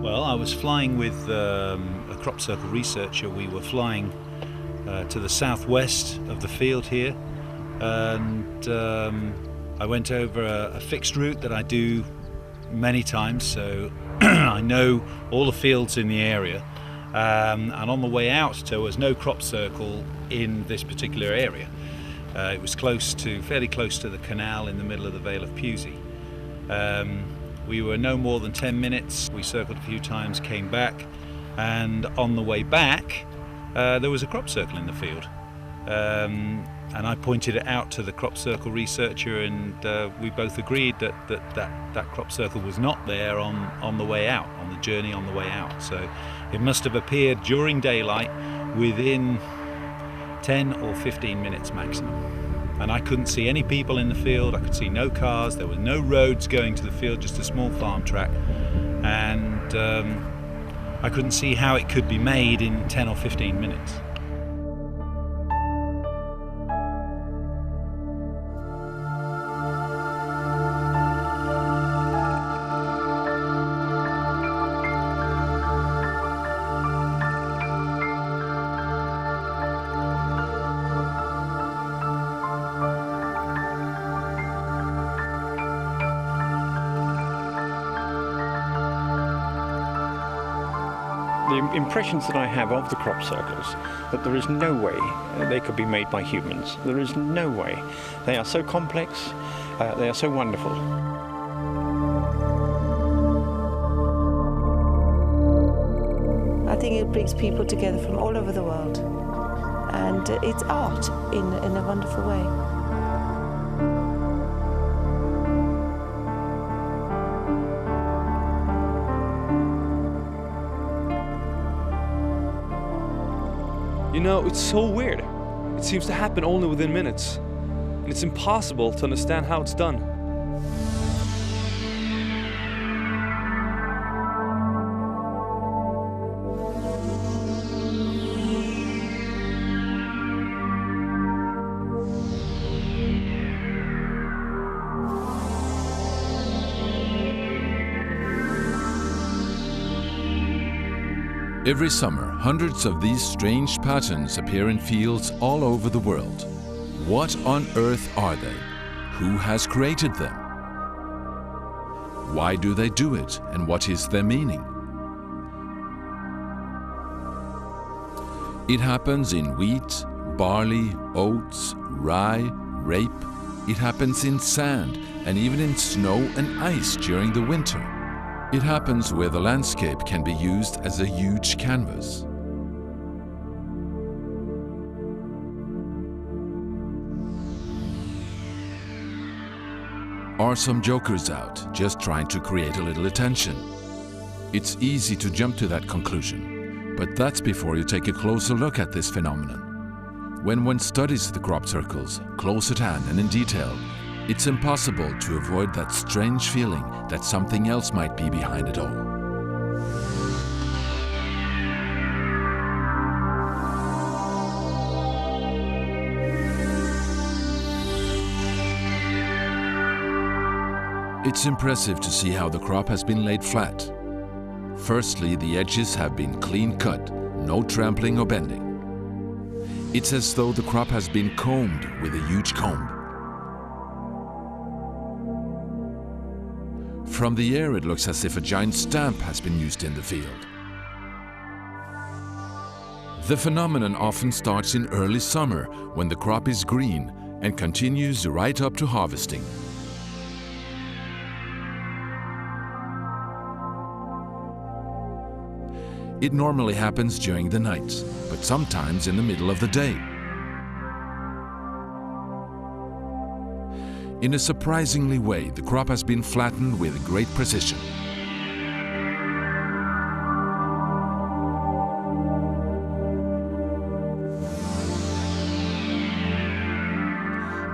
Well, I was flying with a crop circle researcher. We were flying to the southwest of the field here, and I went over a fixed route that I do many times, so I know all the fields in the area, and on the way out there was no crop circle in this particular area. It was fairly close to the canal in the middle of the Vale of Pewsey. We were no more than 10 minutes. We circled a few times, came back, and on the way back there was a crop circle in the field. And I pointed it out to the crop circle researcher, and we both agreed that crop circle was not there on the way out, on the journey on the way out. So it must have appeared during daylight within 10 or 15 minutes maximum. And I couldn't see any people in the field, I could see no cars, there were no roads going to the field, just a small farm track. And I couldn't see how it could be made in 10 or 15 minutes. The impressions that I have of the crop circles, that there is no way they could be made by humans. There is no way. They are so complex, they are so wonderful. I think it brings people together from all over the world, and it's art in a wonderful way. You know, it's so weird. It seems to happen only within minutes, and it's impossible to understand how it's done. Every summer, hundreds of these strange patterns appear in fields all over the world. What on earth are they? Who has created them? Why do they do it, and what is their meaning? It happens in wheat, barley, oats, rye, rape. It happens in sand and even in snow and ice during the winter. It happens where the landscape can be used as a huge canvas. Are some jokers out just trying to create a little attention? It's easy to jump to that conclusion, but that's before you take a closer look at this phenomenon. When one studies the crop circles close at hand and in detail, it's impossible to avoid that strange feeling that something else might be behind it all. It's impressive to see how the crop has been laid flat. Firstly, the edges have been clean cut, no trampling or bending. It's as though the crop has been combed with a huge comb. From the air, it looks as if a giant stamp has been used in the field. The phenomenon often starts in early summer when the crop is green and continues right up to harvesting. It normally happens during the night, but sometimes in the middle of the day. In a surprisingly way, the crop has been flattened with great precision.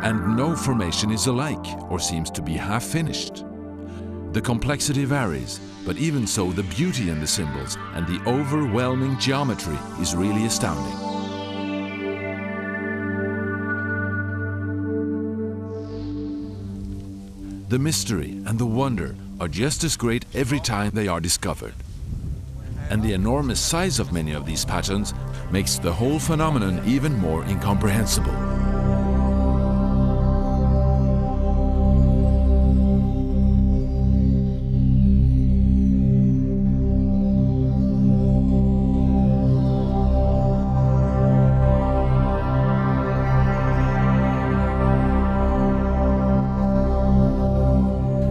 And no formation is alike or seems to be half finished. The complexity varies, but even so, the beauty in the symbols and the overwhelming geometry is really astounding. The mystery and the wonder are just as great every time they are discovered. and the enormous size of many of these patterns makes the whole phenomenon even more incomprehensible.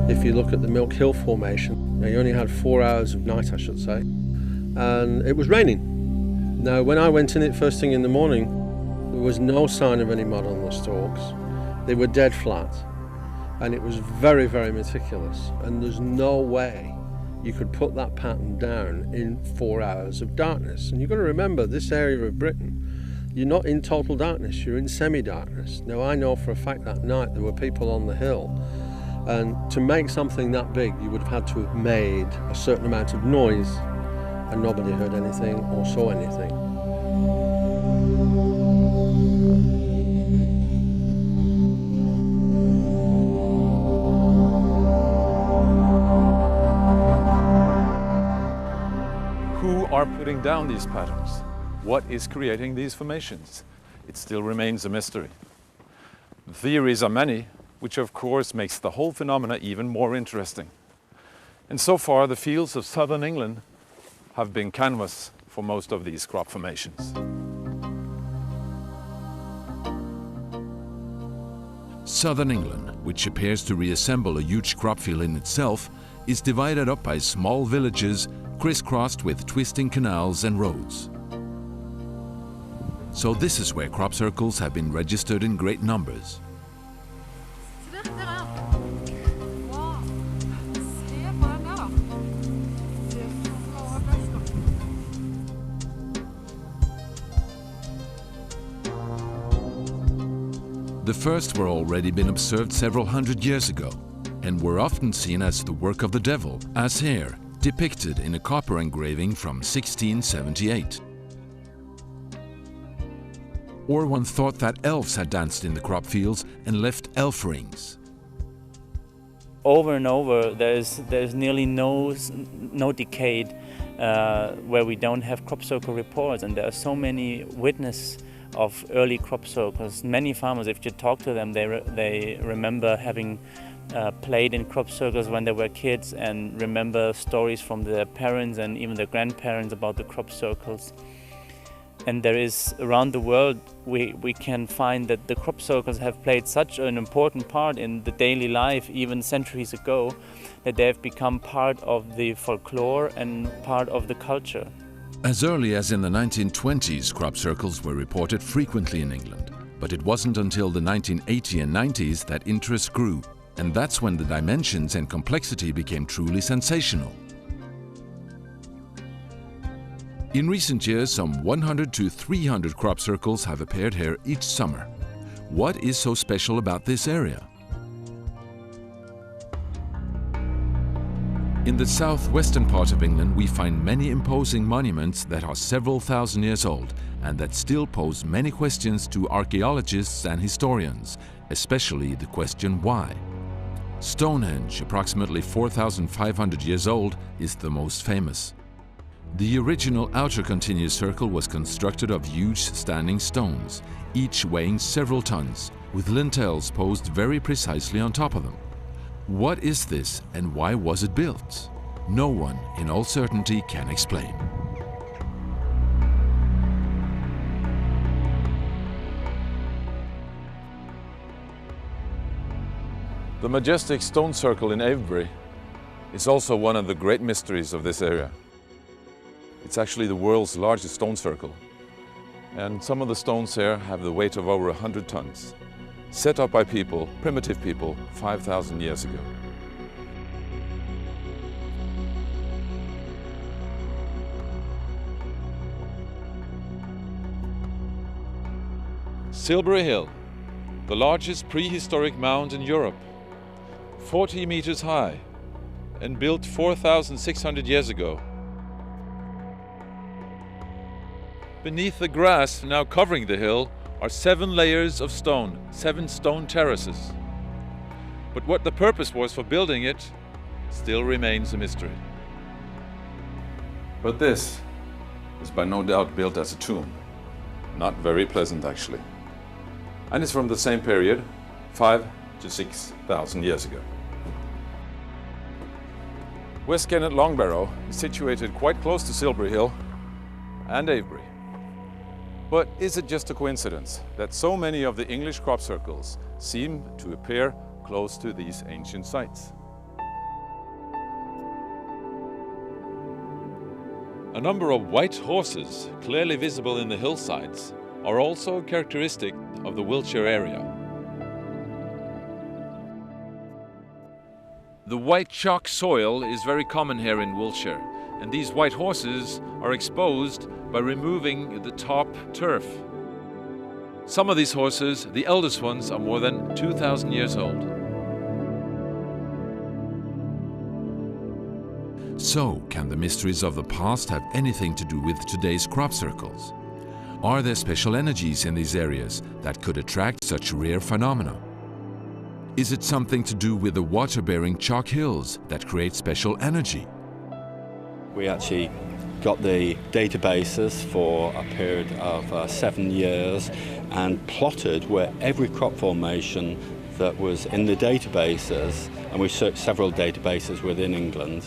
If you look at the Milk Hill Formation, you only had 4 hours of night, I should say, and it was raining. Now, when I went in it first thing in the morning, there was no sign of any mud on the stalks. They were dead flat, and it was very, very meticulous, and there's no way you could put that pattern down in 4 hours of darkness. And you've got to remember, this area of Britain, you're not in total darkness, you're in semi-darkness. Now, I know for a fact that night there were people on the hill, and to make something that big, you would have had to have made a certain amount of noise, and nobody heard anything or saw anything. Who are putting down these patterns? What is creating these formations? It still remains a mystery. The theories are many, which of course makes the whole phenomena even more interesting. And so far, the fields of southern England have been canvas for most of these crop formations. Southern England, which appears to reassemble a huge crop field in itself, is divided up by small villages crisscrossed with twisting canals and roads. So this is where crop circles have been registered in great numbers. The first were already been observed several hundred years ago and were often seen as the work of the devil, as here, depicted in a copper engraving from 1678. Or one thought that elves had danced in the crop fields and left elf rings. Over and over, there's nearly no decade where we don't have crop circle reports, and there are so many witnesses of early crop circles. Many farmers, if you talk to them, they remember having played in crop circles when they were kids, and remember stories from their parents and even their grandparents about the crop circles. And there is, around the world, we can find that the crop circles have played such an important part in the daily life, even centuries ago, that they have become part of the folklore and part of the culture. As early as in the 1920s, crop circles were reported frequently in England. But it wasn't until the 1980s and 90s that interest grew, and that's when the dimensions and complexity became truly sensational. In recent years, some 100 to 300 crop circles have appeared here each summer. What is so special about this area? In the southwestern part of England, we find many imposing monuments that are several thousand years old and that still pose many questions to archaeologists and historians, especially the question why. Stonehenge, approximately 4,500 years old, is the most famous. The original outer continuous circle was constructed of huge standing stones, each weighing several tons, with lintels posed very precisely on top of them. What is this and why was it built? No one, in all certainty, can explain. The majestic stone circle in Avebury is also one of the great mysteries of this area. It's actually the world's largest stone circle, and some of the stones here have the weight of over 100 tons, set up by people, primitive people, 5,000 years ago. Silbury Hill, the largest prehistoric mound in Europe, 40 meters high and built 4,600 years ago. Beneath the grass now covering the hill are 7 layers of stone, 7 stone terraces. But what the purpose was for building it still remains a mystery. But this is by no doubt built as a tomb. Not very pleasant, actually. And it's from the same period, 5,000 to 6,000 years ago. West Kennet Longbarrow is situated quite close to Silbury Hill and Avebury. But is it just a coincidence that so many of the English crop circles seem to appear close to these ancient sites? A number of white horses, clearly visible in the hillsides, are also characteristic of the Wiltshire area. The white chalk soil is very common here in Wiltshire, and these white horses are exposed by removing the top turf. Some of these horses, the eldest ones, are more than 2,000 years old. So, can the mysteries of the past have anything to do with today's crop circles? Are there special energies in these areas that could attract such rare phenomena? Is it something to do with the water-bearing chalk hills that create special energy? We actually got the databases for a period of 7 years and plotted where every crop formation that was in the databases, and we searched several databases within England,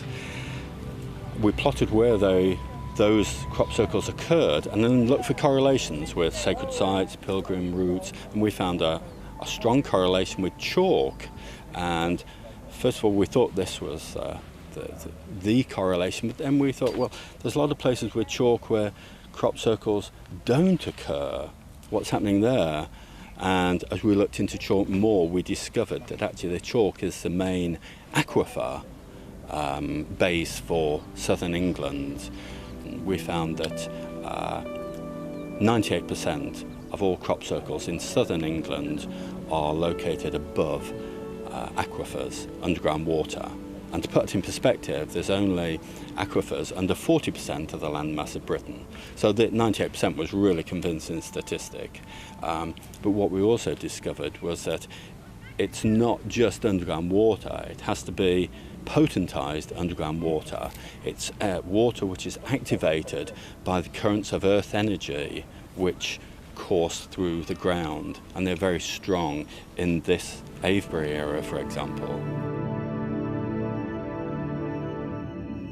we plotted where those crop circles occurred and then looked for correlations with sacred sites, pilgrim routes, and we found a strong correlation with chalk. And first of all, we thought this was the correlation, but then we thought, well, there's a lot of places with chalk where crop circles don't occur. What's happening there? And as we looked into chalk more, we discovered that actually the chalk is the main aquifer base for southern England. We found that 98% of all crop circles in southern England are located above aquifers, underground water. And to put it in perspective, there's only aquifers under 40% of the landmass of Britain. So the 98% was really convincing statistic. But what we also discovered was that it's not just underground water, it has to be potentized underground water. It's water which is activated by the currents of earth energy which course through the ground, and they're very strong in this Avebury area, for example.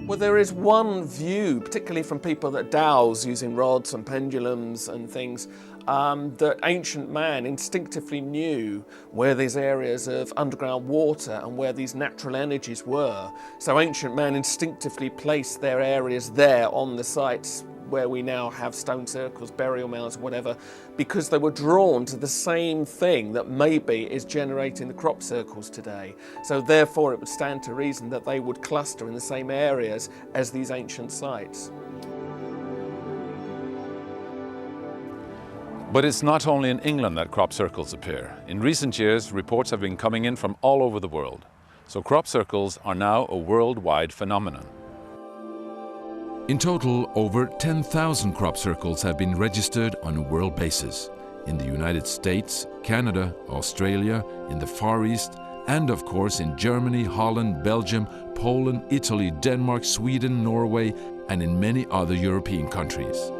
Well, there is one view, particularly from people that dowse using rods and pendulums and things, that ancient man instinctively knew where these areas of underground water and where these natural energies were. So ancient man instinctively placed their areas there on the sites where we now have stone circles, burial mounds, whatever, because they were drawn to the same thing that maybe is generating the crop circles today. So therefore it would stand to reason that they would cluster in the same areas as these ancient sites. But it's not only in England that crop circles appear. In recent years, reports have been coming in from all over the world. So crop circles are now a worldwide phenomenon. In total, over 10,000 crop circles have been registered on a world basis. In the United States, Canada, Australia, in the Far East, and of course in Germany, Holland, Belgium, Poland, Italy, Denmark, Sweden, Norway, and in many other European countries.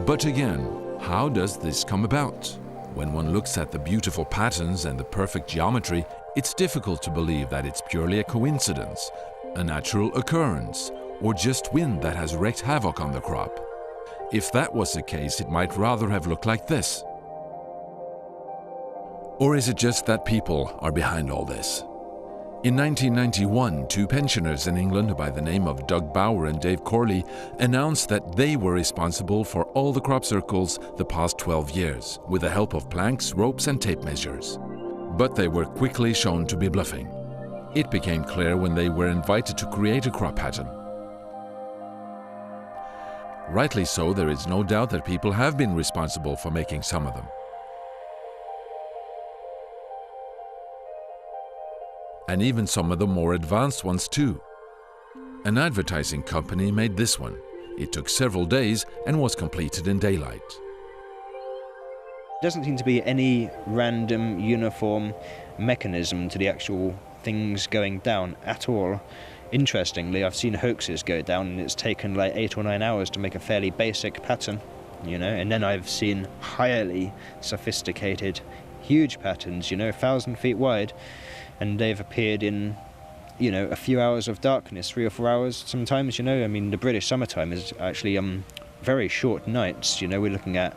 But again, how does this come about? When one looks at the beautiful patterns and the perfect geometry, it's difficult to believe that it's purely a coincidence, a natural occurrence, or just wind that has wreaked havoc on the crop. If that was the case, it might rather have looked like this. Or is it just that people are behind all this? In 1991, two pensioners in England by the name of Doug Bauer and Dave Corley announced that they were responsible for all the crop circles the past 12 years, with the help of planks, ropes and tape measures. But they were quickly shown to be bluffing. It became clear when they were invited to create a crop pattern. Rightly so, there is no doubt that people have been responsible for making some of them. And even some of the more advanced ones too. An advertising company made this one. It took several days and was completed in daylight. Doesn't seem to be any random, uniform mechanism to the actual things going down at all. Interestingly, I've seen hoaxes go down and it's taken like 8 or 9 hours to make a fairly basic pattern, you know, and then I've seen highly sophisticated, huge patterns, you know, 1,000 feet wide, and they've appeared in, you know, a few hours of darkness, 3 or 4 hours sometimes, you know. I mean, the British summertime is actually very short nights, you know. We're looking at,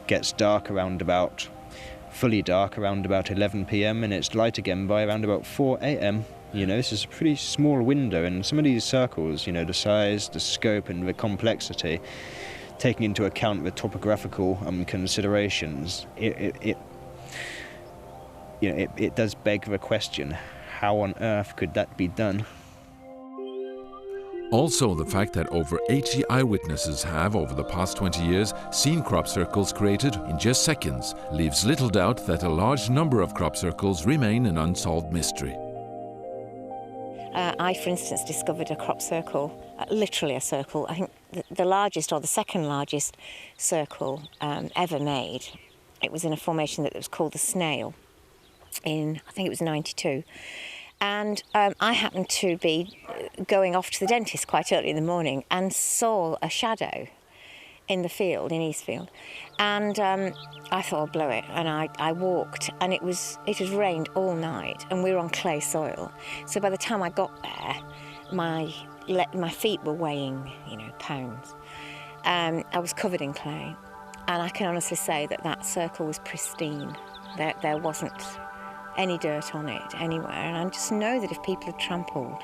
gets dark around about, fully dark around about 11 p.m. and it's light again by around about 4 a.m. You know, this is a pretty small window, and some of these circles, you know, the size, the scope and the complexity, taking into account the topographical considerations, it does beg the question, how on earth could that be done? Also, the fact that over 80 eyewitnesses have, over the past 20 years, seen crop circles created in just seconds leaves little doubt that a large number of crop circles remain an unsolved mystery. I, for instance, discovered a crop circle, literally a circle. I think the largest or the second largest circle ever made. It was in a formation that was called the Snail in, I think it was 92. And I happened to be going off to the dentist quite early in the morning and saw a shadow in the field, in Eastfield. And I thought I'll blow it. And I walked, and it had rained all night, and we were on clay soil. So by the time I got there, my feet were weighing, you know, pounds. I was covered in clay. And I can honestly say that that circle was pristine. There wasn't any dirt on it anywhere, and I just know that if people had trampled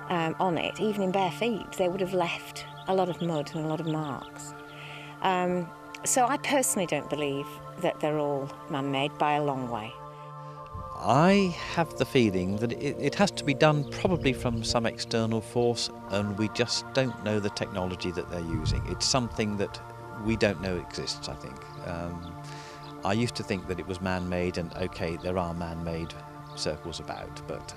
on it, even in bare feet, they would have left a lot of mud and a lot of marks. So I personally don't believe that they're all man-made by a long way. I have the feeling that it has to be done probably from some external force, and we just don't know the technology that they're using. It's something that we don't know exists, I think. I used to think that it was man-made, and okay, there are man-made circles about, but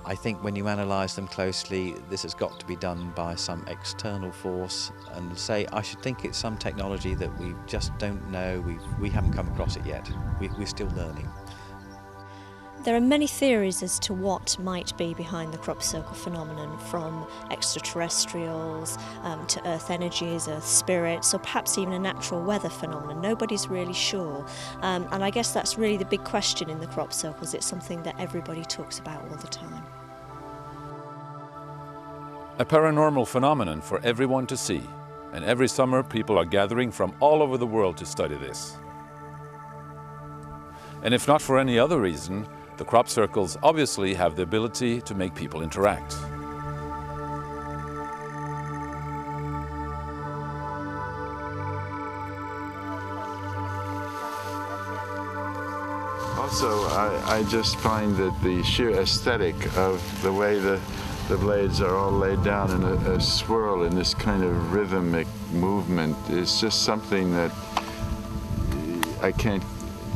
I think when you analyse them closely, this has got to be done by some external force, and I should think it's some technology that we just don't know, we haven't come across it yet. We're still learning. There are many theories as to what might be behind the crop circle phenomenon, from extraterrestrials to earth energies, earth spirits, or perhaps even a natural weather phenomenon. Nobody's really sure. And I guess that's really the big question in the crop circles. It's something that everybody talks about all the time. A paranormal phenomenon for everyone to see. And every summer people are gathering from all over the world to study this. And if not for any other reason, the crop circles obviously have the ability to make people interact. Also, I just find that the sheer aesthetic of the way the blades are all laid down in a swirl in this kind of rhythmic movement is just something that I can't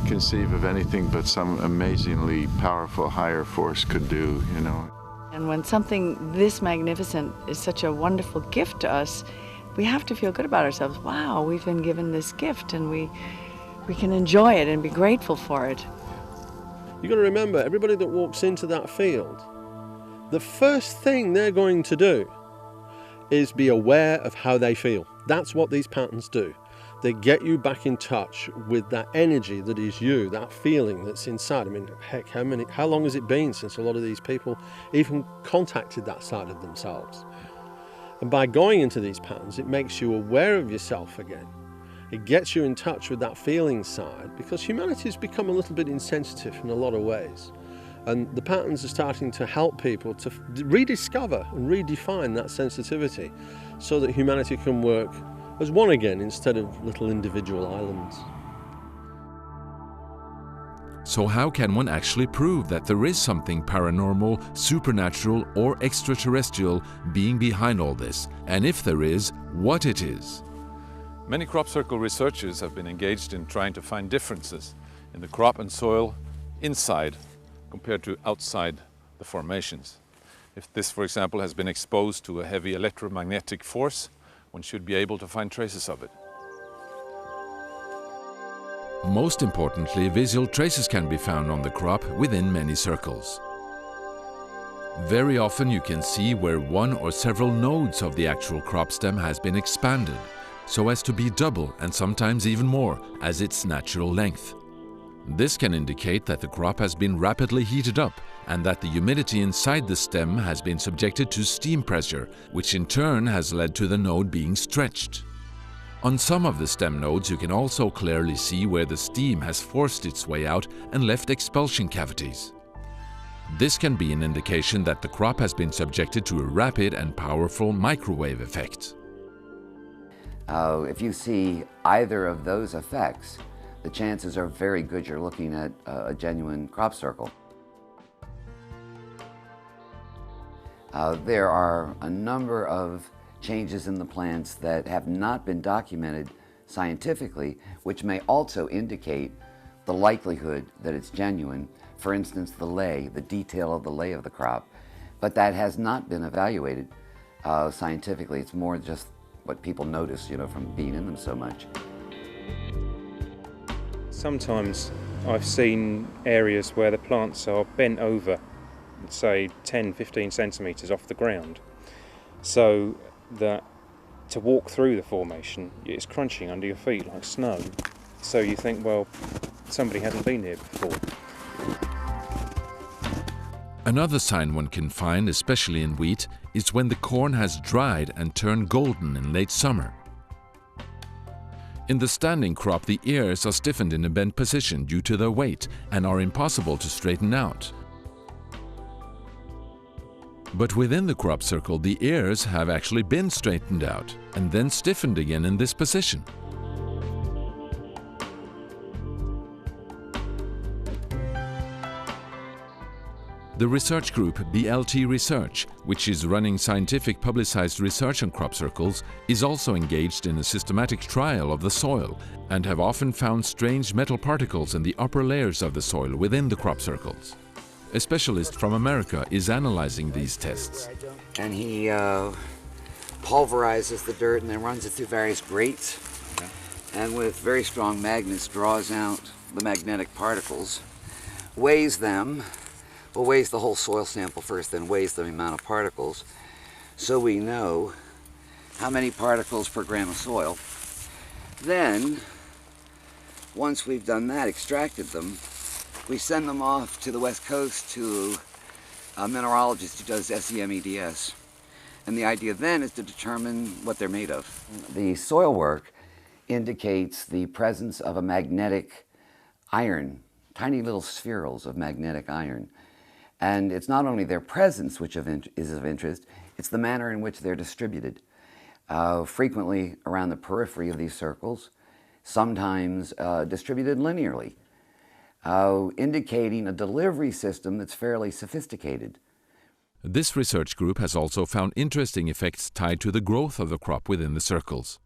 conceive of anything but some amazingly powerful higher force could do, you know. And when something this magnificent is such a wonderful gift to us, we have to feel good about ourselves. Wow, we've been given this gift, and we can enjoy it and be grateful for it. You've got to remember, everybody that walks into that field, the first thing they're going to do is be aware of how they feel. That's what these patterns do. They get you back in touch with that energy that is you, that feeling that's inside. I mean, heck, how long has it been since a lot of these people even contacted that side of themselves? And by going into these patterns, it makes you aware of yourself again. It gets you in touch with that feeling side, because humanity has become a little bit insensitive in a lot of ways. And the patterns are starting to help people to rediscover and redefine that sensitivity so that humanity can work as one again instead of little individual islands. So how can one actually prove that there is something paranormal, supernatural, or extraterrestrial being behind all this? And if there is, what it is? Many crop circle researchers have been engaged in trying to find differences in the crop and soil inside compared to outside the formations. If this, for example, has been exposed to a heavy electromagnetic force, one should be able to find traces of it. Most importantly, visual traces can be found on the crop within many circles. Very often you can see where one or several nodes of the actual crop stem has been expanded, so as to be double and sometimes even more as its natural length. This can indicate that the crop has been rapidly heated up and that the humidity inside the stem has been subjected to steam pressure, which in turn has led to the node being stretched. On some of the stem nodes you can also clearly see where the steam has forced its way out and left expulsion cavities. This can be an indication that the crop has been subjected to a rapid and powerful microwave effect. If you see either of those effects, the chances are very good you're looking at a genuine crop circle. There are a number of changes in the plants that have not been documented scientifically, which may also indicate the likelihood that it's genuine. For instance, the lay, the detail of the lay of the crop, but that has not been evaluated scientifically. It's more just what people notice, from being in them so much. Sometimes I've seen areas where the plants are bent over, say 10-15 centimetres off the ground, so that to walk through the formation it's crunching under your feet like snow. So you think, well, somebody hasn't been here before. Another sign one can find, especially in wheat, is when the corn has dried and turned golden in late summer. In the standing crop, the ears are stiffened in a bent position due to their weight and are impossible to straighten out. But within the crop circle, the ears have actually been straightened out and then stiffened again in this position. The research group BLT Research, which is running scientific publicized research on crop circles, is also engaged in a systematic trial of the soil and have often found strange metal particles in the upper layers of the soil within the crop circles. A specialist from America is analyzing these tests. And he pulverizes the dirt and then runs it through various grates, and with very strong magnets draws out the magnetic particles, weighs them. Well, weighs the whole soil sample first, then weighs the amount of particles, so we know how many particles per gram of soil. Then, once we've done that, extracted them, we send them off to the West Coast to a mineralogist who does SEMEDS. And the idea then is to determine what they're made of. The soil work indicates the presence of a magnetic iron, tiny little spherules of magnetic iron. And it's not only their presence which is of interest, it's the manner in which they're distributed. Frequently around the periphery of these circles, sometimes distributed linearly, indicating a delivery system that's fairly sophisticated. This research group has also found interesting effects tied to the growth of the crop within the circles.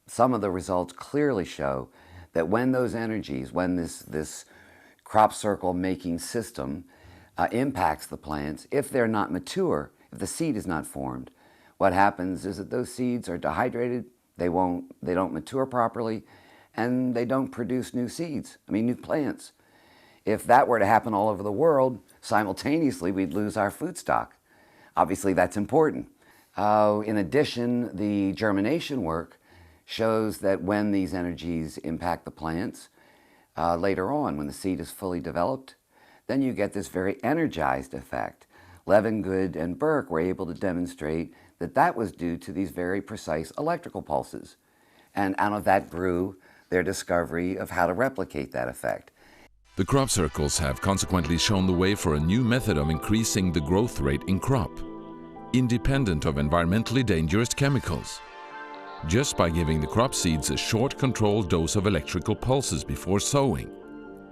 Some of the results clearly show that when those energies, when this crop circle making system impacts the plants, if they're not mature, if the seed is not formed, what happens is that those seeds are dehydrated, they don't mature properly, and they don't produce new seeds, new plants. If that were to happen all over the world, simultaneously we'd lose our food stock. Obviously that's important. In addition, the germination work shows that when these energies impact the plants, later on, when the seed is fully developed, then you get this very energized effect. Levengood and Burke were able to demonstrate that that was due to these very precise electrical pulses. And out of that grew their discovery of how to replicate that effect. The crop circles have consequently shown the way for a new method of increasing the growth rate in crop, independent of environmentally dangerous chemicals, just by giving the crop seeds a short controlled dose of electrical pulses before sowing.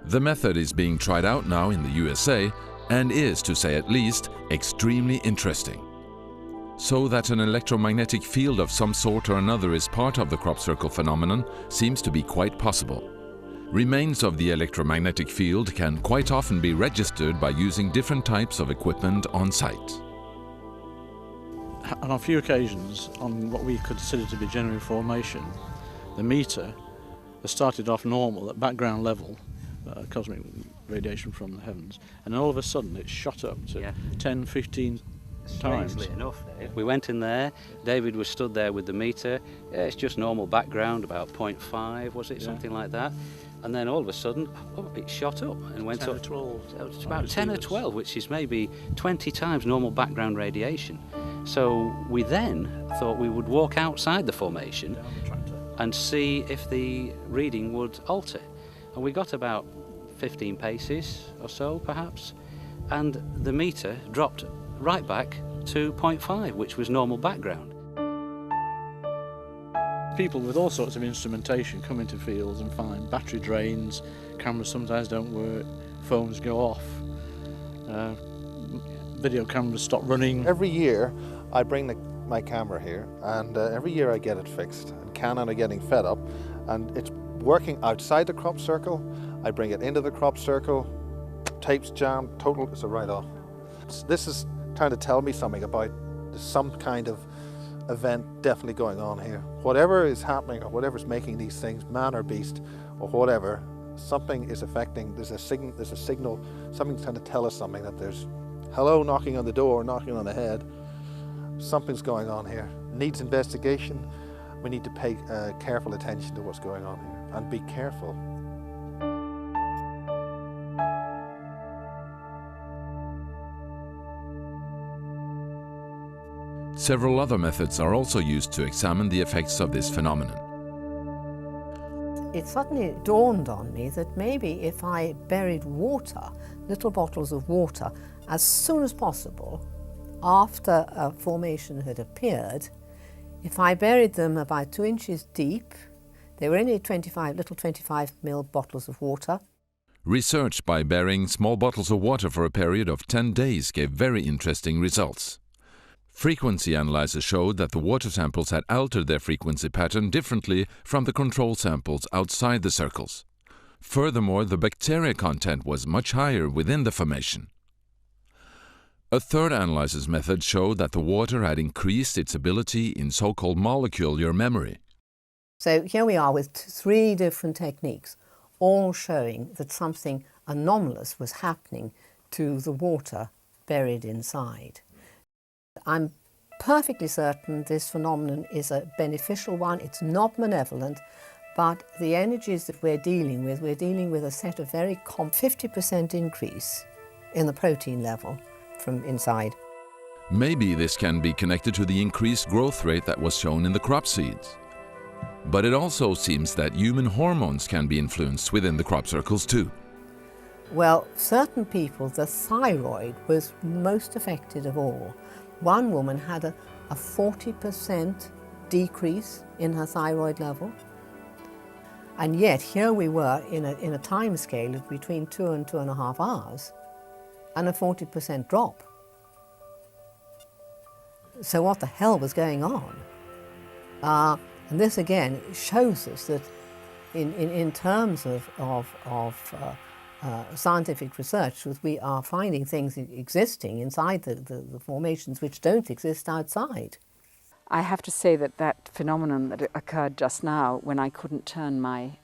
The method is being tried out now in the USA and is, to say at least, extremely interesting. So that an electromagnetic field of some sort or another is part of the crop circle phenomenon seems to be quite possible. Remains of the electromagnetic field can quite often be registered by using different types of equipment on site. On a few occasions, on what we consider to be genuine formation, the meter They started off normal at background level, cosmic radiation from the heavens, and then all of a sudden it shot up to 10, 15 times. Strangely enough, we went in there, David was stood there with the meter, it's just normal background, about 0.5, was it, something like that. And then all of a sudden, it shot up and went 10 up. or 12. It's about 10 or 12, which is maybe 20 times normal background radiation. So we then thought we would walk outside the formation and see if the reading would alter. And we got about 15 paces or so, perhaps, and the meter dropped right back to 0.5, which was normal background. People with all sorts of instrumentation come into fields and find battery drains, cameras sometimes don't work, phones go off, video cameras stop running. Every year I bring my camera here, and every year I get it fixed. And Canon are getting fed up, and it's working outside the crop circle. I bring it into the crop circle, tapes jammed, total, it's a write-off. This is trying to tell me something about some kind of event definitely going on here. Whatever is happening or whatever's making these things, man or beast or whatever, something is affecting, there's a signal, something's trying to tell us something, that there's hello knocking on the door, knocking on the head. Something's going on here. Needs investigation. We need to pay careful attention to what's going on here and be careful. Several other methods are also used to examine the effects of this phenomenon. It suddenly dawned on me that maybe if I buried water, little bottles of water, as soon as possible after a formation had appeared, if I buried them about 2 inches deep, they were only little 25 ml bottles of water. Research by burying small bottles of water for a period of 10 days gave very interesting results. Frequency analyzers showed that the water samples had altered their frequency pattern differently from the control samples outside the circles. Furthermore, the bacteria content was much higher within the formation. A third analysis method showed that the water had increased its ability in so-called molecular memory. So here we are with 3 different techniques, all showing that something anomalous was happening to the water buried inside. I'm perfectly certain this phenomenon is a beneficial one. It's not malevolent, but the energies that we're dealing with a set of very 50% increase in the protein level from inside. Maybe this can be connected to the increased growth rate that was shown in the crop seeds. But it also seems that human hormones can be influenced within the crop circles too. Well, certain people, the thyroid was most affected of all. One woman had a 40% decrease in her thyroid level. And yet here we were in a time scale of between 2 and 2.5 hours and a 40% drop. So what the hell was going on? And this again shows us that in terms of scientific research, we are finding things existing inside the formations which don't exist outside. I have to say that that phenomenon that occurred just now, when I couldn't turn my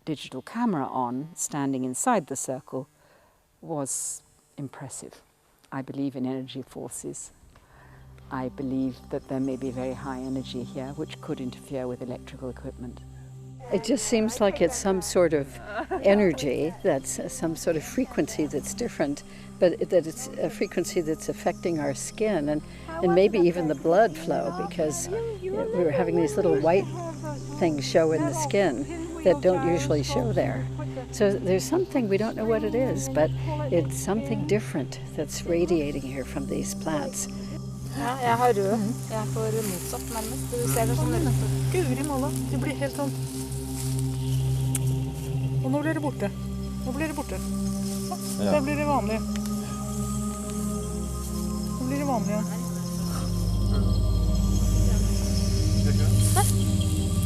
digital camera on, standing inside the circle, was impressive. I believe in energy forces. I believe that there may be very high energy here which could interfere with electrical equipment. It just seems like it's some sort of energy, that's some sort of frequency that's different, but that it's a frequency that's affecting our skin and maybe even the blood flow, because we were having these little white things show in the skin that don't usually show there. So there's something, we don't know what it is, but it's something different that's radiating here from these plants. Ja, jeg har rød. Jeg får motsatt nærmest. Du ser det sånn rett. Guri malla, det blir helt sånn. Og nå blir det borte. Nå blir det borte. Ja. Da blir det vanlig. Nå blir det vanlig igjen.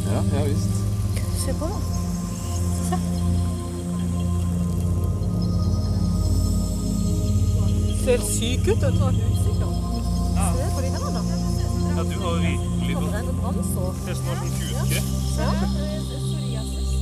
Ja, ja visst. Se på da. Se. Ser syk ut, vet du. Se på de her da. Ja, du har virkelig fått nesten var som kutre. Ja, psoriasis.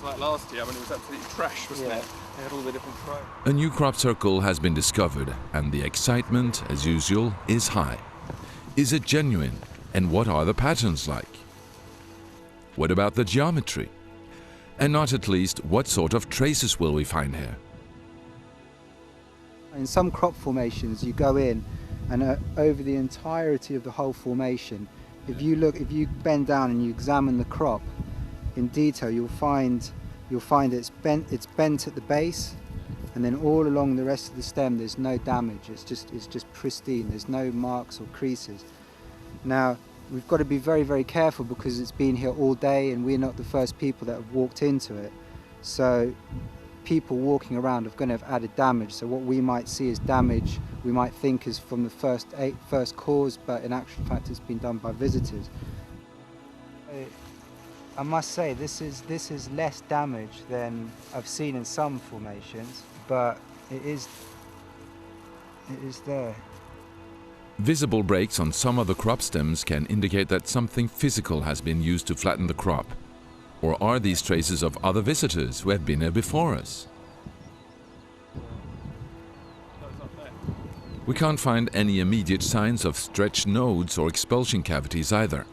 was like last year. I mean, it was absolutely trash, wasn't it? They had all the different pro. A new crop circle has been discovered, and the excitement, as usual, is high. Is it genuine, and what are the patterns like? What about the geometry? And not at least, what sort of traces will we find here? In some crop formations, you go in and over the entirety of the whole formation, if you bend down and you examine the crop in detail, you'll find it's bent at the base, and then all along the rest of the stem there's no damage. It's just pristine. There's no marks or creases. Now we've got to be very, very careful because it's been here all day and we're not the first people that have walked into it. So people walking around are going to have added damage. So what we might see as damage, we might think is from the first cause, but in actual fact it's been done by visitors. I must say this is less damage than I've seen in some formations, but it is there. Visible breaks on some of the crop stems can indicate that something physical has been used to flatten the crop. Or are these traces of other visitors who have been here before us? We can't find any immediate signs of stretched nodes or expulsion cavities either.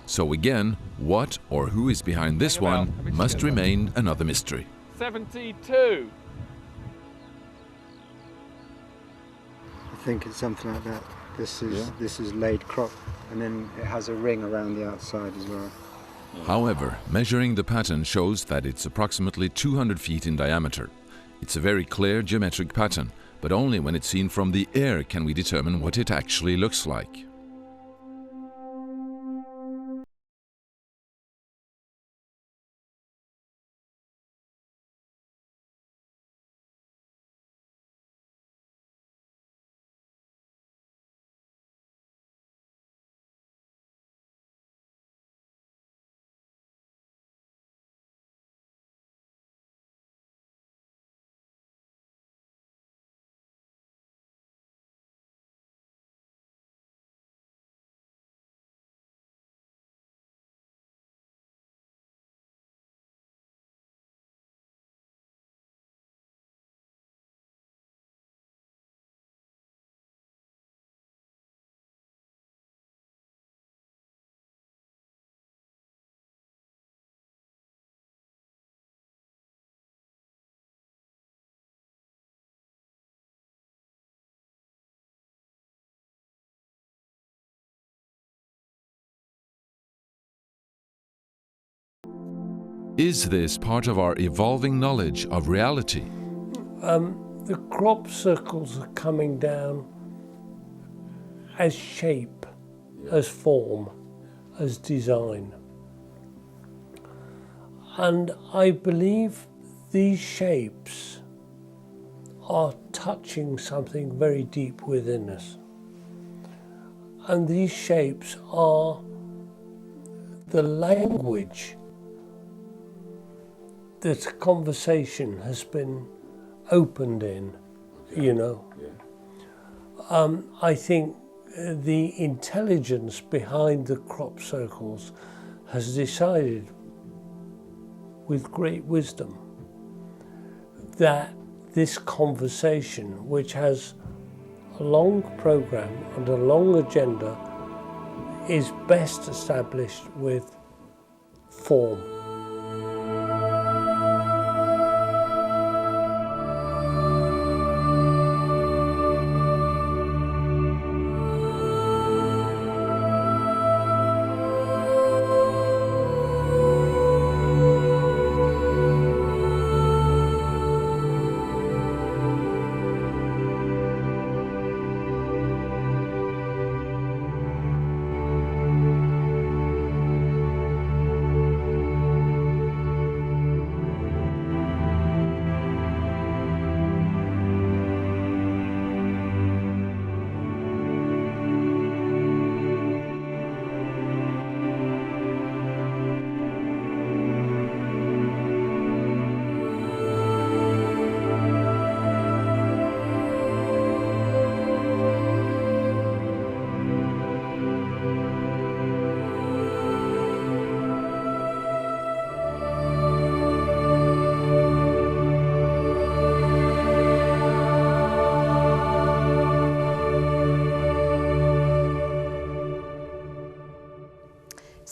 So again, what or who is behind this one must remain another mystery. 72! I think it's something like that. This is laid crop, and then it has a ring around the outside as well. However, measuring the pattern shows that it's approximately 200 feet in diameter. It's a very clear geometric pattern, but only when it's seen from the air can we determine what it actually looks like. Is this part of our evolving knowledge of reality? The crop circles are coming down as shape, as form, as design. And I believe these shapes are touching something very deep within us. And these shapes are the language that conversation has been opened in, you know. I think the intelligence behind the crop circles has decided with great wisdom that this conversation, which has a long program and a long agenda, is best established with form.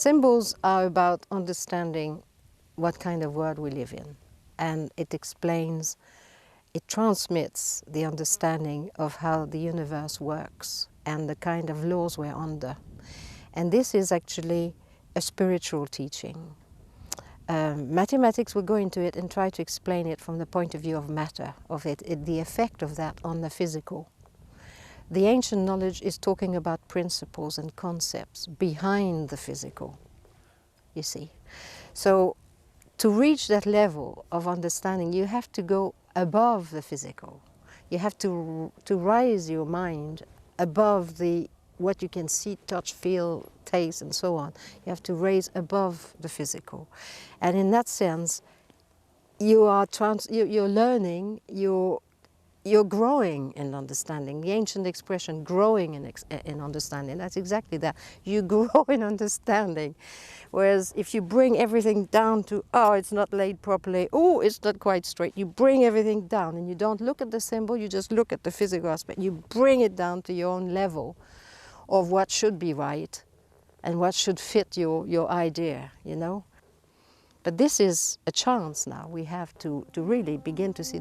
Symbols are about understanding what kind of world we live in, and it explains, it transmits the understanding of how the universe works and the kind of laws we're under. And this is actually a spiritual teaching. Mathematics will go into it and try to explain it from the point of view of matter, of the effect of that on the physical. The ancient knowledge is talking about principles and concepts behind the physical, you see. So to reach that level of understanding, you have to go above the physical. You have to raise your mind above what you can see, touch, feel, taste, and so on. You have to raise above the physical. And in that sense, you're learning, you're growing in understanding. The ancient expression, growing in understanding, that's exactly that. You grow in understanding. Whereas if you bring everything down to, oh, it's not laid properly, oh, it's not quite straight, you bring everything down and you don't look at the symbol, you just look at the physical aspect. You bring it down to your own level of what should be right and what should fit your idea, you know. But this is a chance now. We have to really begin to see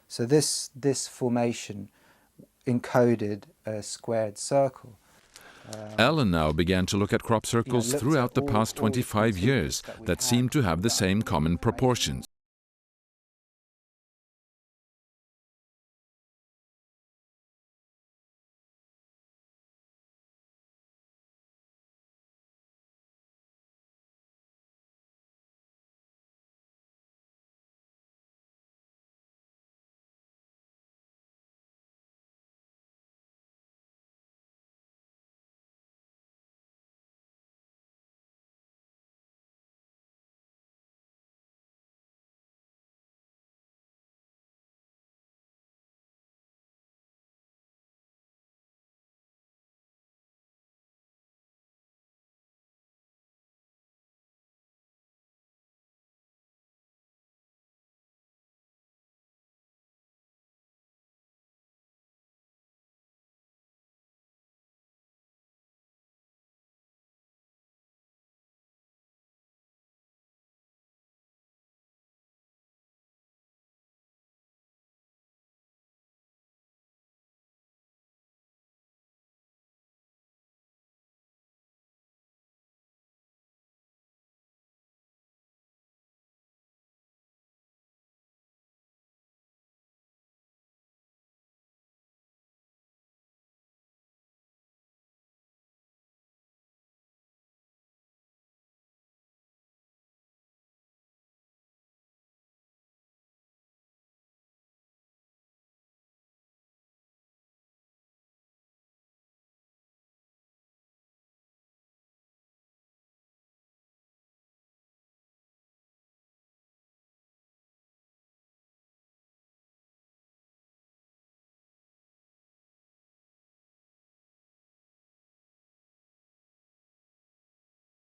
So this formation encoded a squared circle. Alan now began to look at crop circles throughout the past 25 years that seem to have the same common proportions.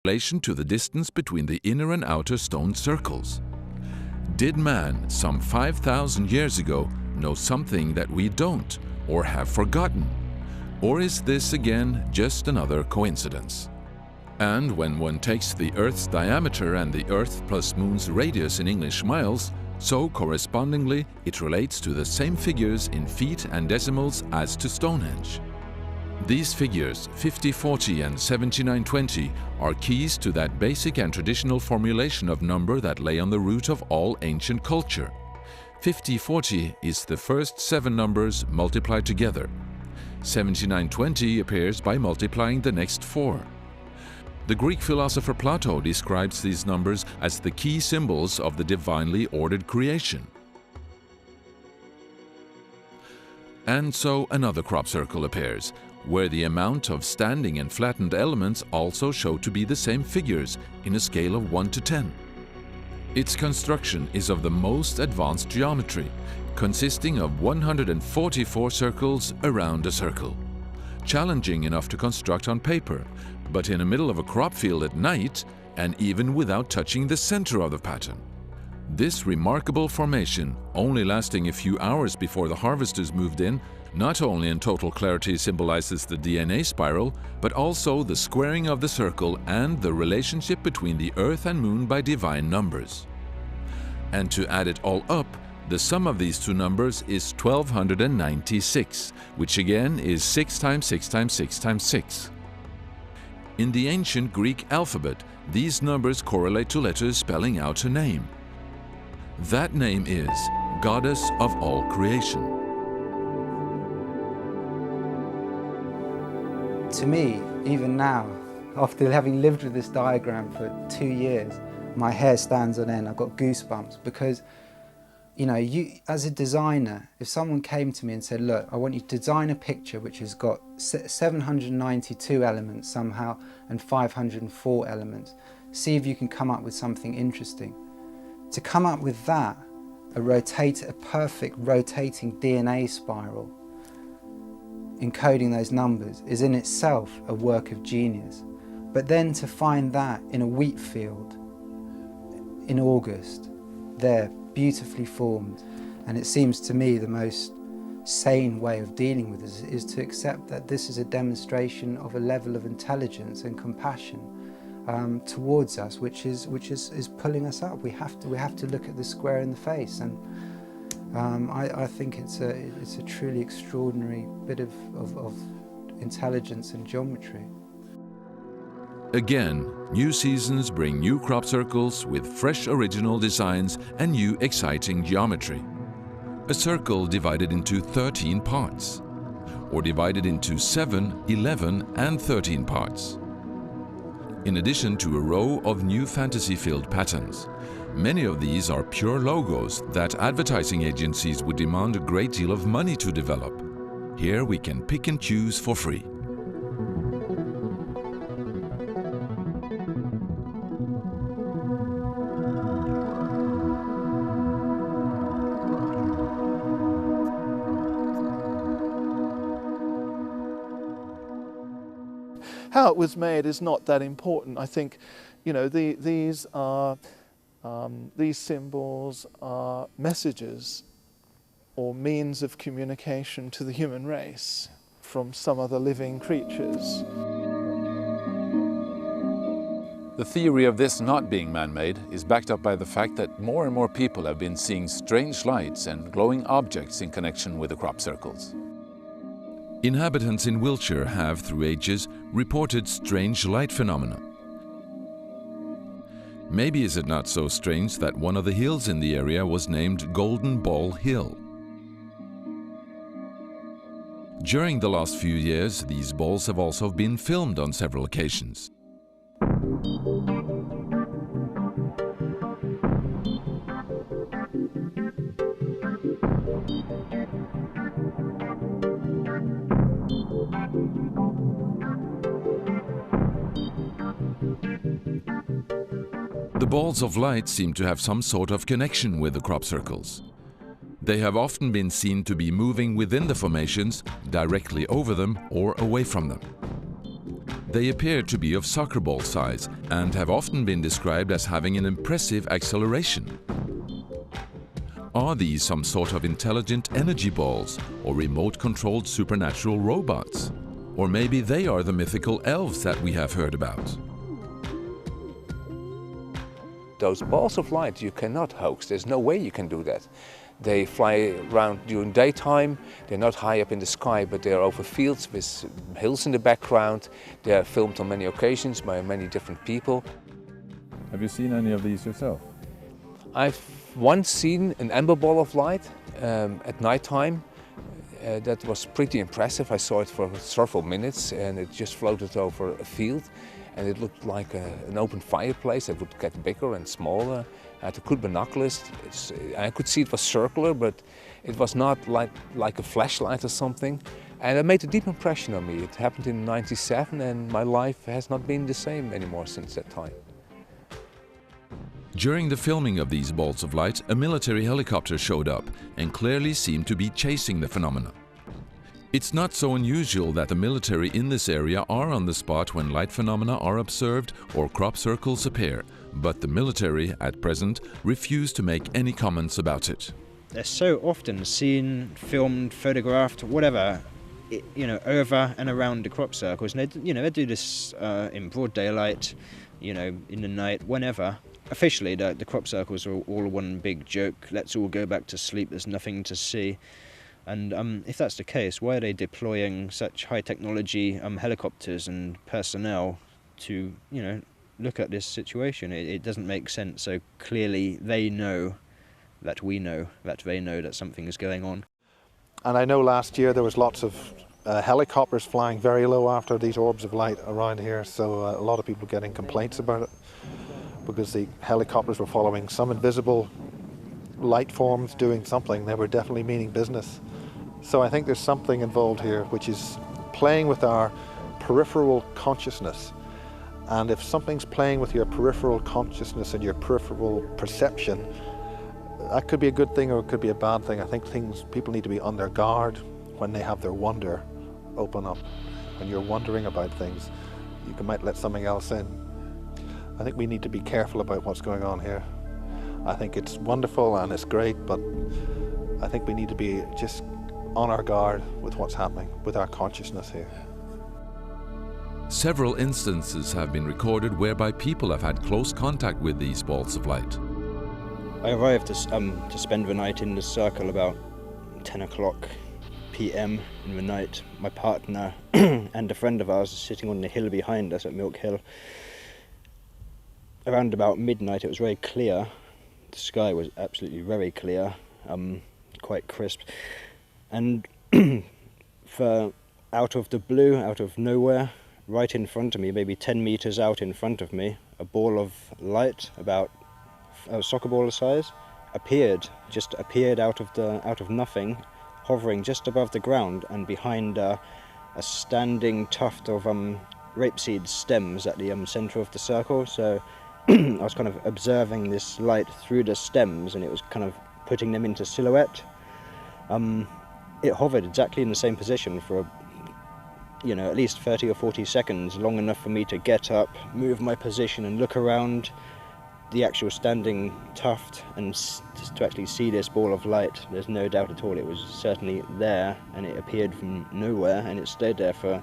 relation to the distance between the inner and outer stone circles. Did man, some 5,000 years ago, know something that we don't, or have forgotten? Or is this again just another coincidence? And when one takes the Earth's diameter and the Earth plus Moon's radius in English miles, so correspondingly it relates to the same figures in feet and decimals as to Stonehenge. These figures, 5040 and 7920, are keys to that basic and traditional formulation of number that lay on the root of all ancient culture. 5040 is the first 7 numbers multiplied together. 7920 appears by multiplying the next 4. The Greek philosopher Plato describes these numbers as the key symbols of the divinely ordered creation. And so another crop circle appears, where the amount of standing and flattened elements also show to be the same figures in a scale of 1 to 10. Its construction is of the most advanced geometry, consisting of 144 circles around a circle. Challenging enough to construct on paper, but in the middle of a crop field at night, and even without touching the center of the pattern. This remarkable formation, only lasting a few hours before the harvesters moved in, not only in total clarity symbolizes the DNA spiral, but also the squaring of the circle and the relationship between the Earth and Moon by divine numbers. And to add it all up, the sum of these two numbers is 1296, which again is 6 times 6 times 6 times 6. In the ancient Greek alphabet, these numbers correlate to letters spelling out a name. That name is Goddess of all creation. To me, even now, after having lived with this diagram for 2 years, my hair stands on end. I've got goosebumps because, you know, as a designer, if someone came to me and said, look, I want you to design a picture which has got 792 elements somehow and 504 elements, see if you can come up with something interesting. To come up with that, a perfect rotating DNA spiral, encoding those numbers, is in itself a work of genius. But then to find that in a wheat field in August, there, beautifully formed, and it seems to me the most sane way of dealing with this is to accept that this is a demonstration of a level of intelligence and compassion towards us, which is pulling us up. We have to look at the square in the face, and I think it's a truly extraordinary bit of intelligence and geometry. Again, new seasons bring new crop circles with fresh original designs and new exciting geometry. A circle divided into 13 parts, or divided into 7, 11 and 13 parts. In addition to a row of new fantasy-filled patterns. Many of these are pure logos that advertising agencies would demand a great deal of money to develop. Here we can pick and choose for free. How it was made is not that important. I think, you know, these symbols are messages or means of communication to the human race from some other living creatures. The theory of this not being man-made is backed up by the fact that more and more people have been seeing strange lights and glowing objects in connection with the crop circles. Inhabitants in Wiltshire have, through ages, reported strange light phenomena. Maybe is it not so strange that one of the hills in the area was named Golden Ball Hill. During the last few years, these balls have also been filmed on several occasions. The balls of light seem to have some sort of connection with the crop circles. They have often been seen to be moving within the formations, directly over them or away from them. They appear to be of soccer ball size and have often been described as having an impressive acceleration. Are these some sort of intelligent energy balls or remote-controlled supernatural robots? Or maybe they are the mythical elves that we have heard about? Those balls of light you cannot hoax. There's no way you can do that. They fly around during daytime. They're not high up in the sky, but they're over fields with hills in the background. They are filmed on many occasions by many different people. Have you seen any of these yourself? I've once seen an amber ball of light at night time. That was pretty impressive. I saw it for several minutes and it just floated over a field and it looked like an open fireplace that would get bigger and smaller. I had good binoculars. I could see it was circular, but it was not like a flashlight or something. And it made a deep impression on me. It happened in '97 and my life has not been the same anymore since that time. During the filming of these balls of light, a military helicopter showed up and clearly seemed to be chasing the phenomena. It's not so unusual that the military in this area are on the spot when light phenomena are observed or crop circles appear, but the military, at present, refuse to make any comments about it. They're so often seen, filmed, photographed, whatever, over and around the crop circles. And they do this in broad daylight, in the night, whenever. Officially, the crop circles are all one big joke. Let's all go back to sleep. There's nothing to see. And if that's the case, why are they deploying such high technology helicopters and personnel to, look at this situation? It doesn't make sense. So clearly, they know that we know that they know that something is going on. And I know last year there was lots of helicopters flying very low after these orbs of light around here. So a lot of people getting complaints about it, because the helicopters were following some invisible light forms doing something. They were definitely meaning business. So I think there's something involved here which is playing with our peripheral consciousness. And if something's playing with your peripheral consciousness and your peripheral perception, that could be a good thing or it could be a bad thing. I think people need to be on their guard when they have their wonder open up. When you're wondering about things, you might let something else in. I think we need to be careful about what's going on here. I think it's wonderful and it's great, but I think we need to be just on our guard with what's happening, with our consciousness here. Several instances have been recorded whereby people have had close contact with these balls of light. I arrived to spend the night in the circle about 10 o'clock p.m. in the night. My partner and a friend of ours is sitting on the hill behind us at Milk Hill. Around about midnight it was very clear. The sky was absolutely very clear, quite crisp. And out of the blue, out of nowhere, right in front of me, maybe 10 meters out in front of me, a ball of light about a soccer ball size appeared out of nothing, hovering just above the ground and behind a standing tuft of rapeseed stems at the center of the circle. So I was kind of observing this light through the stems and it was kind of putting them into silhouette. It hovered exactly in the same position for at least 30 or 40 seconds, long enough for me to get up, move my position and look around the actual standing tuft and to actually see this ball of light. There's no doubt at all it was certainly there, and it appeared from nowhere and it stayed there for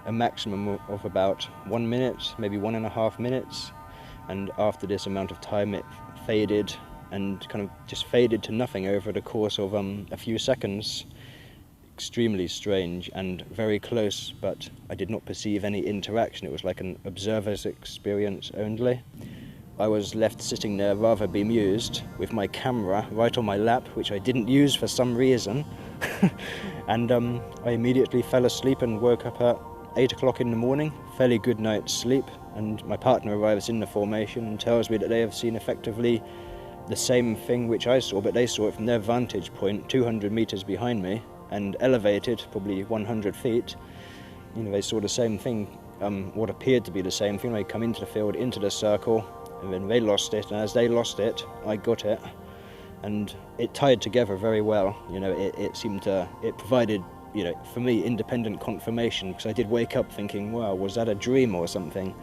a maximum of about 1 minute, maybe 1.5 minutes. And after this amount of time it faded and kind of just faded to nothing over the course of a few seconds. Extremely strange and very close, but I did not perceive any interaction. It was like an observer's experience only. I was left sitting there rather bemused with my camera right on my lap, which I didn't use for some reason. And I immediately fell asleep and woke up at 8 o'clock in the morning, fairly good night's sleep. And my partner arrives in the formation and tells me that they have seen effectively the same thing which I saw, but they saw it from their vantage point 200 meters behind me and elevated probably 100 feet. They saw the same thing, what appeared to be the same thing. They come into the field, into the circle, and then they lost it, and as they lost it, I got it. And it tied together very well. It provided you know, for me, independent confirmation, because I did wake up thinking, wow, was that a dream or something?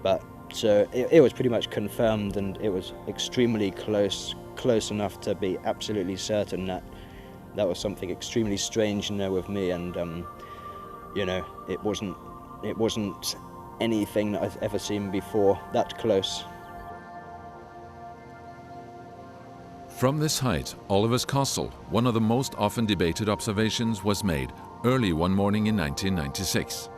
But it was pretty much confirmed, and it was extremely close enough to be absolutely certain that that was something extremely strange, you know, with me, and you know, it wasn't anything that I've ever seen before that close. From this height, Oliver's Castle, one of the most often debated observations, was made early one morning in 1996.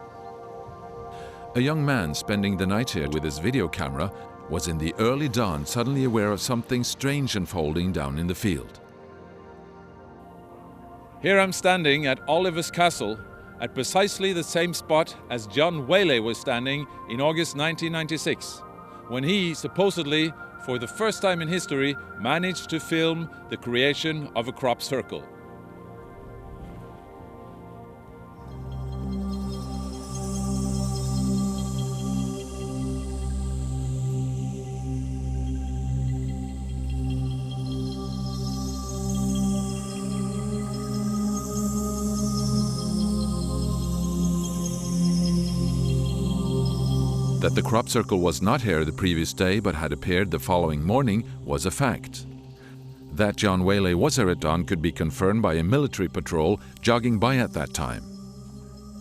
A young man spending the night here with his video camera was in the early dawn suddenly aware of something strange unfolding down in the field. Here I'm standing at Oliver's Castle at precisely the same spot as John Whaley was standing in August 1996, when he supposedly, for the first time in history, managed to film the creation of a crop circle. That the crop circle was not here the previous day but had appeared the following morning was a fact. That John Whaley was here at dawn could be confirmed by a military patrol jogging by at that time.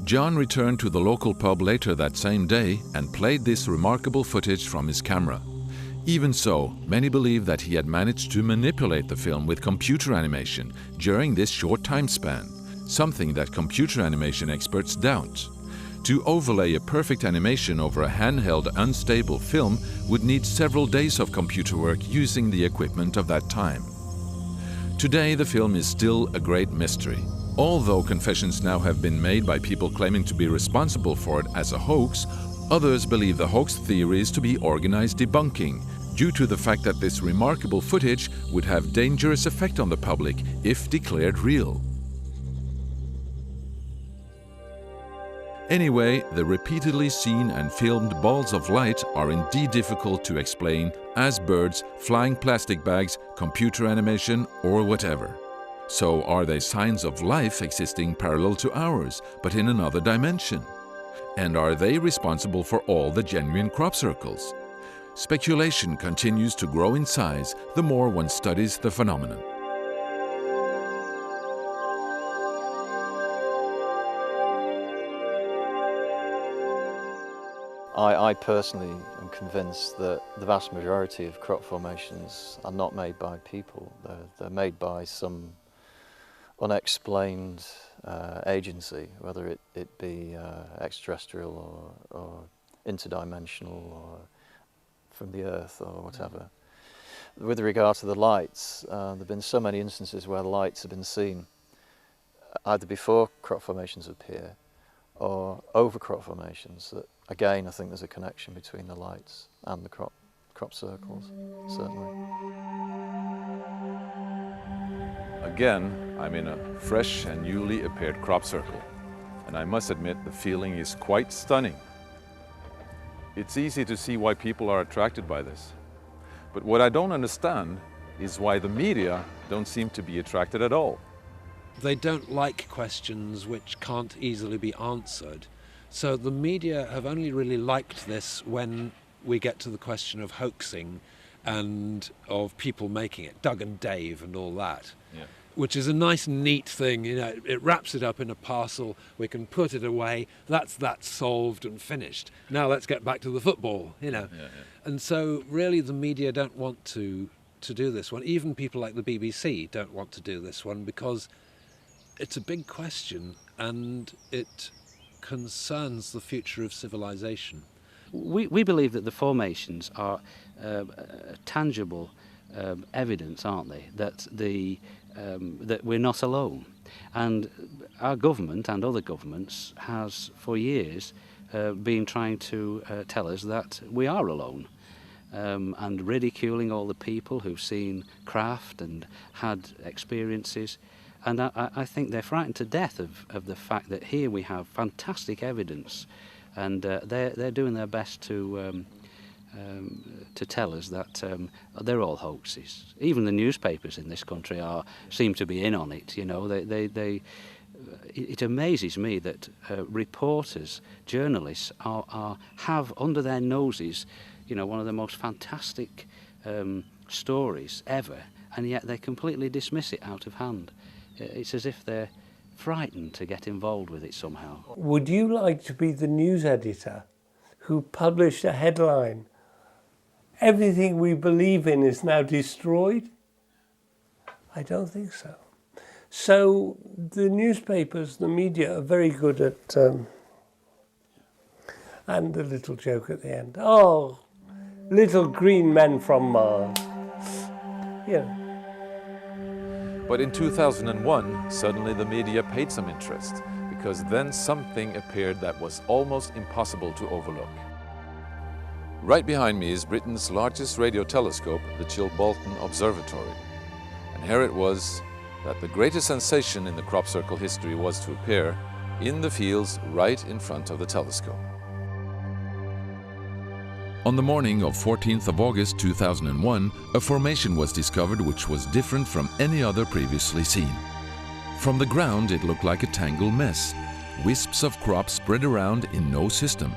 John returned to the local pub later that same day and played this remarkable footage from his camera. Even so, many believe that he had managed to manipulate the film with computer animation during this short time span, something that computer animation experts doubt. To overlay a perfect animation over a handheld, unstable film would need several days of computer work using the equipment of that time. Today, the film is still a great mystery. Although confessions now have been made by people claiming to be responsible for it as a hoax, others believe the hoax theories to be organized debunking, due to the fact that this remarkable footage would have dangerous effect on the public if declared real. Anyway, the repeatedly seen and filmed balls of light are indeed difficult to explain as birds, flying plastic bags, computer animation, or whatever. So are they signs of life existing parallel to ours, but in another dimension? And are they responsible for all the genuine crop circles? Speculation continues to grow in size the more one studies the phenomenon. I personally am convinced that the vast majority of crop formations are not made by people. They're made by some unexplained agency, whether it be extraterrestrial or interdimensional or from the earth or whatever. With regard to the lights, there have been so many instances where the lights have been seen either before crop formations appear or over crop formations. That again, I think there's a connection between the lights and the crop circles, certainly. Again, I'm in a fresh and newly appeared crop circle, and I must admit the feeling is quite stunning. It's easy to see why people are attracted by this, but what I don't understand is why the media don't seem to be attracted at all. They don't like questions which can't easily be answered. So the media have only really liked this when we get to the question of hoaxing and of people making it, Doug and Dave and all that, which is a nice, neat thing. You know, it wraps it up in a parcel, we can put it away, that's that solved and finished. Now let's get back to the football, you know. And so really the media don't want to do this one. Even people like the BBC don't want to do this one because it's a big question and it concerns the future of civilization. We believe that the formations are tangible evidence, aren't they, that that we're not alone. And our government and other governments has for years been trying to tell us that we are alone. And ridiculing all the people who've seen craft and had experiences. And I think they're frightened to death of the fact that here we have fantastic evidence, and they're doing their best to tell us that they're all hoaxes. Even the newspapers in this country seem to be in on it. You know, it amazes me that reporters, journalists, have under their noses, one of the most fantastic stories ever, and yet they completely dismiss it out of hand. It's as if they're frightened to get involved with it somehow. Would you like to be the news editor who published a headline, "Everything we believe in is now destroyed"? I don't think so. So the newspapers, the media are very good at, and a little joke at the end, "Oh, little green men from Mars." Yeah. But in 2001, suddenly the media paid some interest, because then something appeared that was almost impossible to overlook. Right behind me is Britain's largest radio telescope, the Chilbolton Observatory. And here it was that the greatest sensation in the crop circle history was to appear in the fields right in front of the telescope. On the morning of 14th of August 2001, a formation was discovered which was different from any other previously seen. From the ground it looked like a tangled mess, wisps of crops spread around in no system.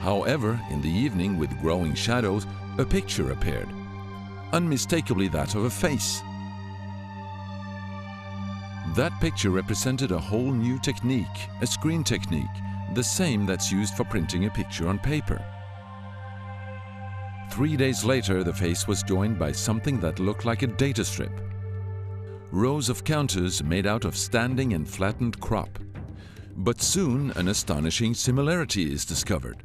However, in the evening with growing shadows, a picture appeared, unmistakably that of a face. That picture represented a whole new technique, a screen technique, the same that's used for printing a picture on paper. 3 days later, the face was joined by something that looked like a data strip. Rows of counters made out of standing and flattened crop. But soon an astonishing similarity is discovered.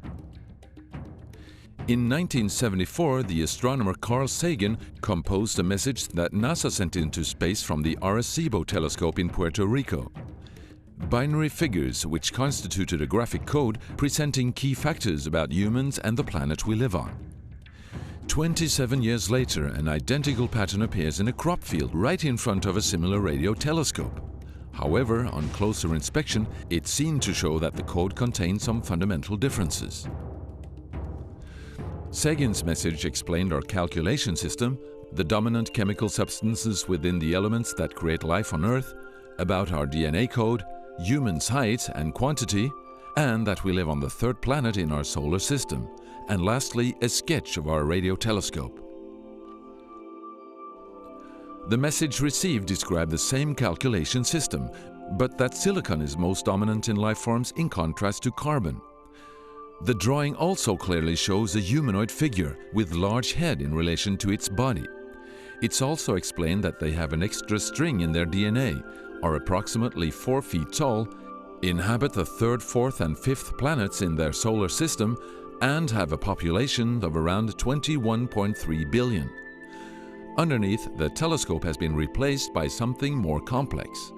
In 1974, the astronomer Carl Sagan composed a message that NASA sent into space from the Arecibo telescope in Puerto Rico. Binary figures which constituted a graphic code presenting key factors about humans and the planet we live on. 27 years later, an identical pattern appears in a crop field right in front of a similar radio telescope. However, on closer inspection, it seemed to show that the code contained some fundamental differences. Sagan's message explained our calculation system, the dominant chemical substances within the elements that create life on Earth, about our DNA code, humans' height and quantity, and that we live on the third planet in our solar system, and lastly, a sketch of our radio telescope. The message received described the same calculation system, but that silicon is most dominant in life forms in contrast to carbon. The drawing also clearly shows a humanoid figure with large head in relation to its body. It's also explained that they have an extra string in their DNA, are approximately 4 feet tall, inhabit the third, fourth and fifth planets in their solar system, and have a population of around 21.3 billion. Underneath, the telescope has been replaced by something more complex.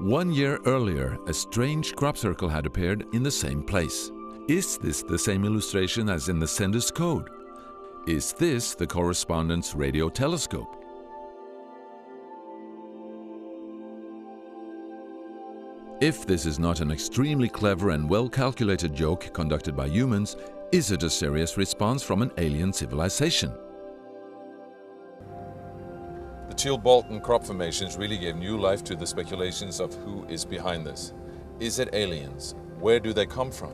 1 year earlier, a strange crop circle had appeared in the same place. Is this the same illustration as in the sender's code? Is this the correspondent's radio telescope? If this is not an extremely clever and well-calculated joke conducted by humans, is it a serious response from an alien civilization? The Chilbolton crop formations really gave new life to the speculations of who is behind this. Is it aliens? Where do they come from?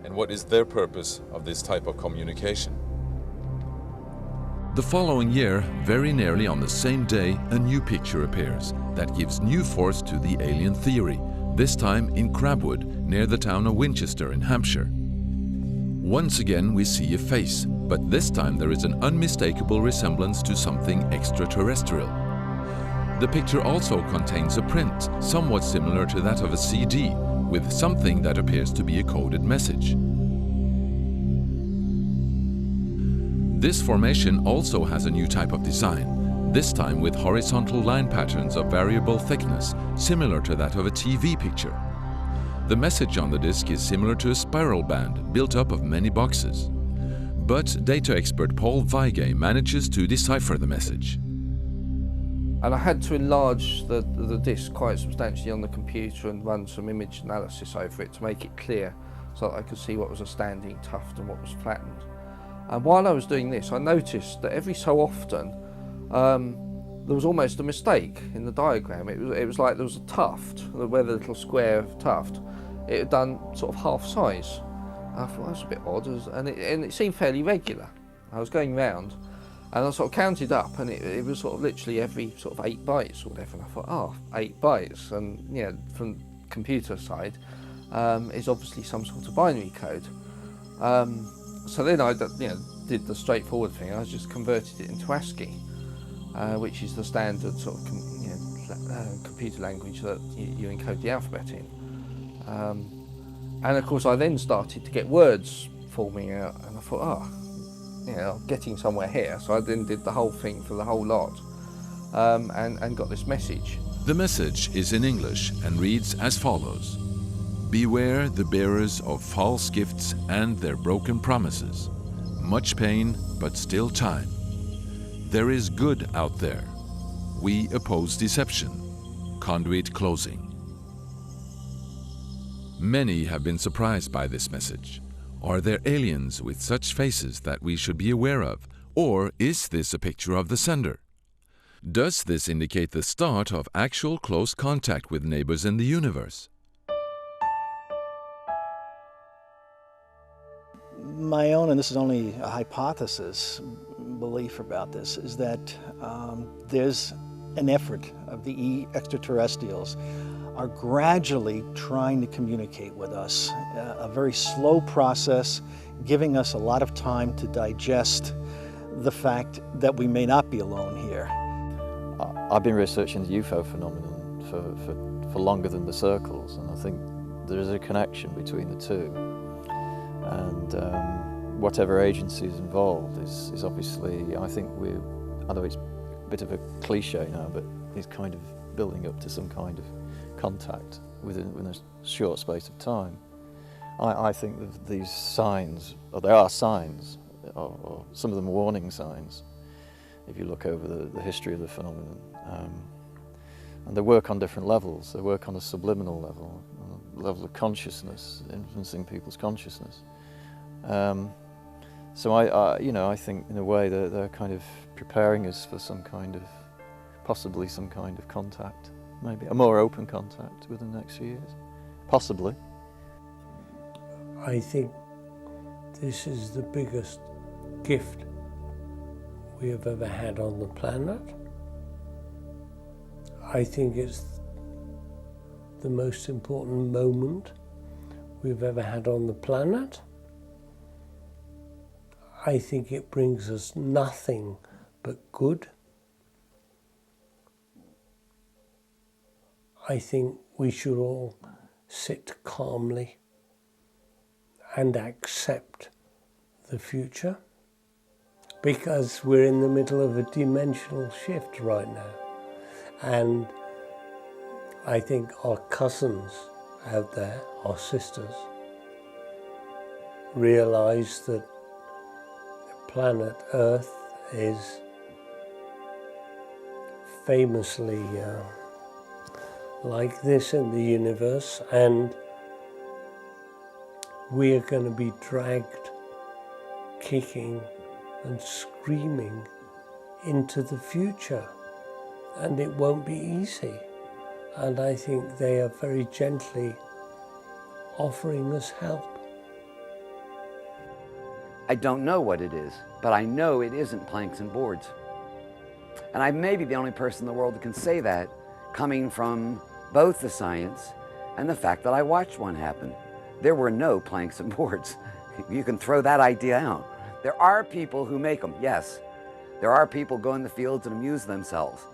And what is their purpose of this type of communication? The following year, very nearly on the same day, a new picture appears that gives new force to the alien theory, this time in Crabwood, near the town of Winchester in Hampshire. Once again we see a face, but this time there is an unmistakable resemblance to something extraterrestrial. The picture also contains a print, somewhat similar to that of a CD, with something that appears to be a coded message. This formation also has a new type of design, this time with horizontal line patterns of variable thickness, similar to that of a TV picture. The message on the disc is similar to a spiral band built up of many boxes. But data expert Paul Weige manages to decipher the message. And I had to enlarge the disc quite substantially on the computer and run some image analysis over it to make it clear so that I could see what was a standing tuft and what was flattened. And while I was doing this, I noticed that every so often there was almost a mistake in the diagram. It was like there was a tuft, where the little square tuft, it had done sort of half size. I thought that was a bit odd, and it seemed fairly regular. I was going round, and I sort of counted up, and it was sort of literally every sort of 8 bytes or whatever. And I thought, oh, 8 bytes, and yeah, from the computer side, is obviously some sort of binary code. So then I did the straightforward thing. I just converted it into ASCII, which is the standard sort of computer language that you encode the alphabet in. And of course I then started to get words forming out, and I thought, I'm getting somewhere here. So I then did the whole thing for the whole lot, and got this message. The message is in English and reads as follows. Beware the bearers of false gifts and their broken promises. Much pain, but still time. There is good out there. We oppose deception. Conduit closing. Many have been surprised by this message. Are there aliens with such faces that we should be aware of? Or is this a picture of the sender? Does this indicate the start of actual close contact with neighbors in the universe? My own, and this is only a hypothesis, belief about this, is that there's an effort of the extraterrestrials are gradually trying to communicate with us. A very slow process, giving us a lot of time to digest the fact that we may not be alone here. I've been researching the UFO phenomenon for longer than the circles, and I think there is a connection between the two. And whatever agency is involved is obviously, I think although it's a bit of a cliche now, but is kind of building up to some kind of contact within a short space of time. I think that these signs, or there are signs, or some of them warning signs, if you look over the history of the phenomenon. And they work on different levels. They work on a subliminal level, a level of consciousness, influencing people's consciousness. So I think in a way they're kind of preparing us for possibly some kind of contact. Maybe a more open contact within the next few years, possibly. I think this is the biggest gift we have ever had on the planet. I think it's the most important moment we've ever had on the planet. I think it brings us nothing but good. I think we should all sit calmly and accept the future, because we're in the middle of a dimensional shift right now. And I think our cousins out there, our sisters, realize that planet Earth is famously like this in the universe, and we are going to be dragged kicking and screaming into the future, and it won't be easy. And I think they are very gently offering us help. I don't know what it is, but I know it isn't planks and boards. And I may be the only person in the world that can say that, coming from both the science and the fact that I watched one happen. There were no planks and boards. You can throw that idea out. There are people who make them, yes. There are people go in the fields and amuse themselves.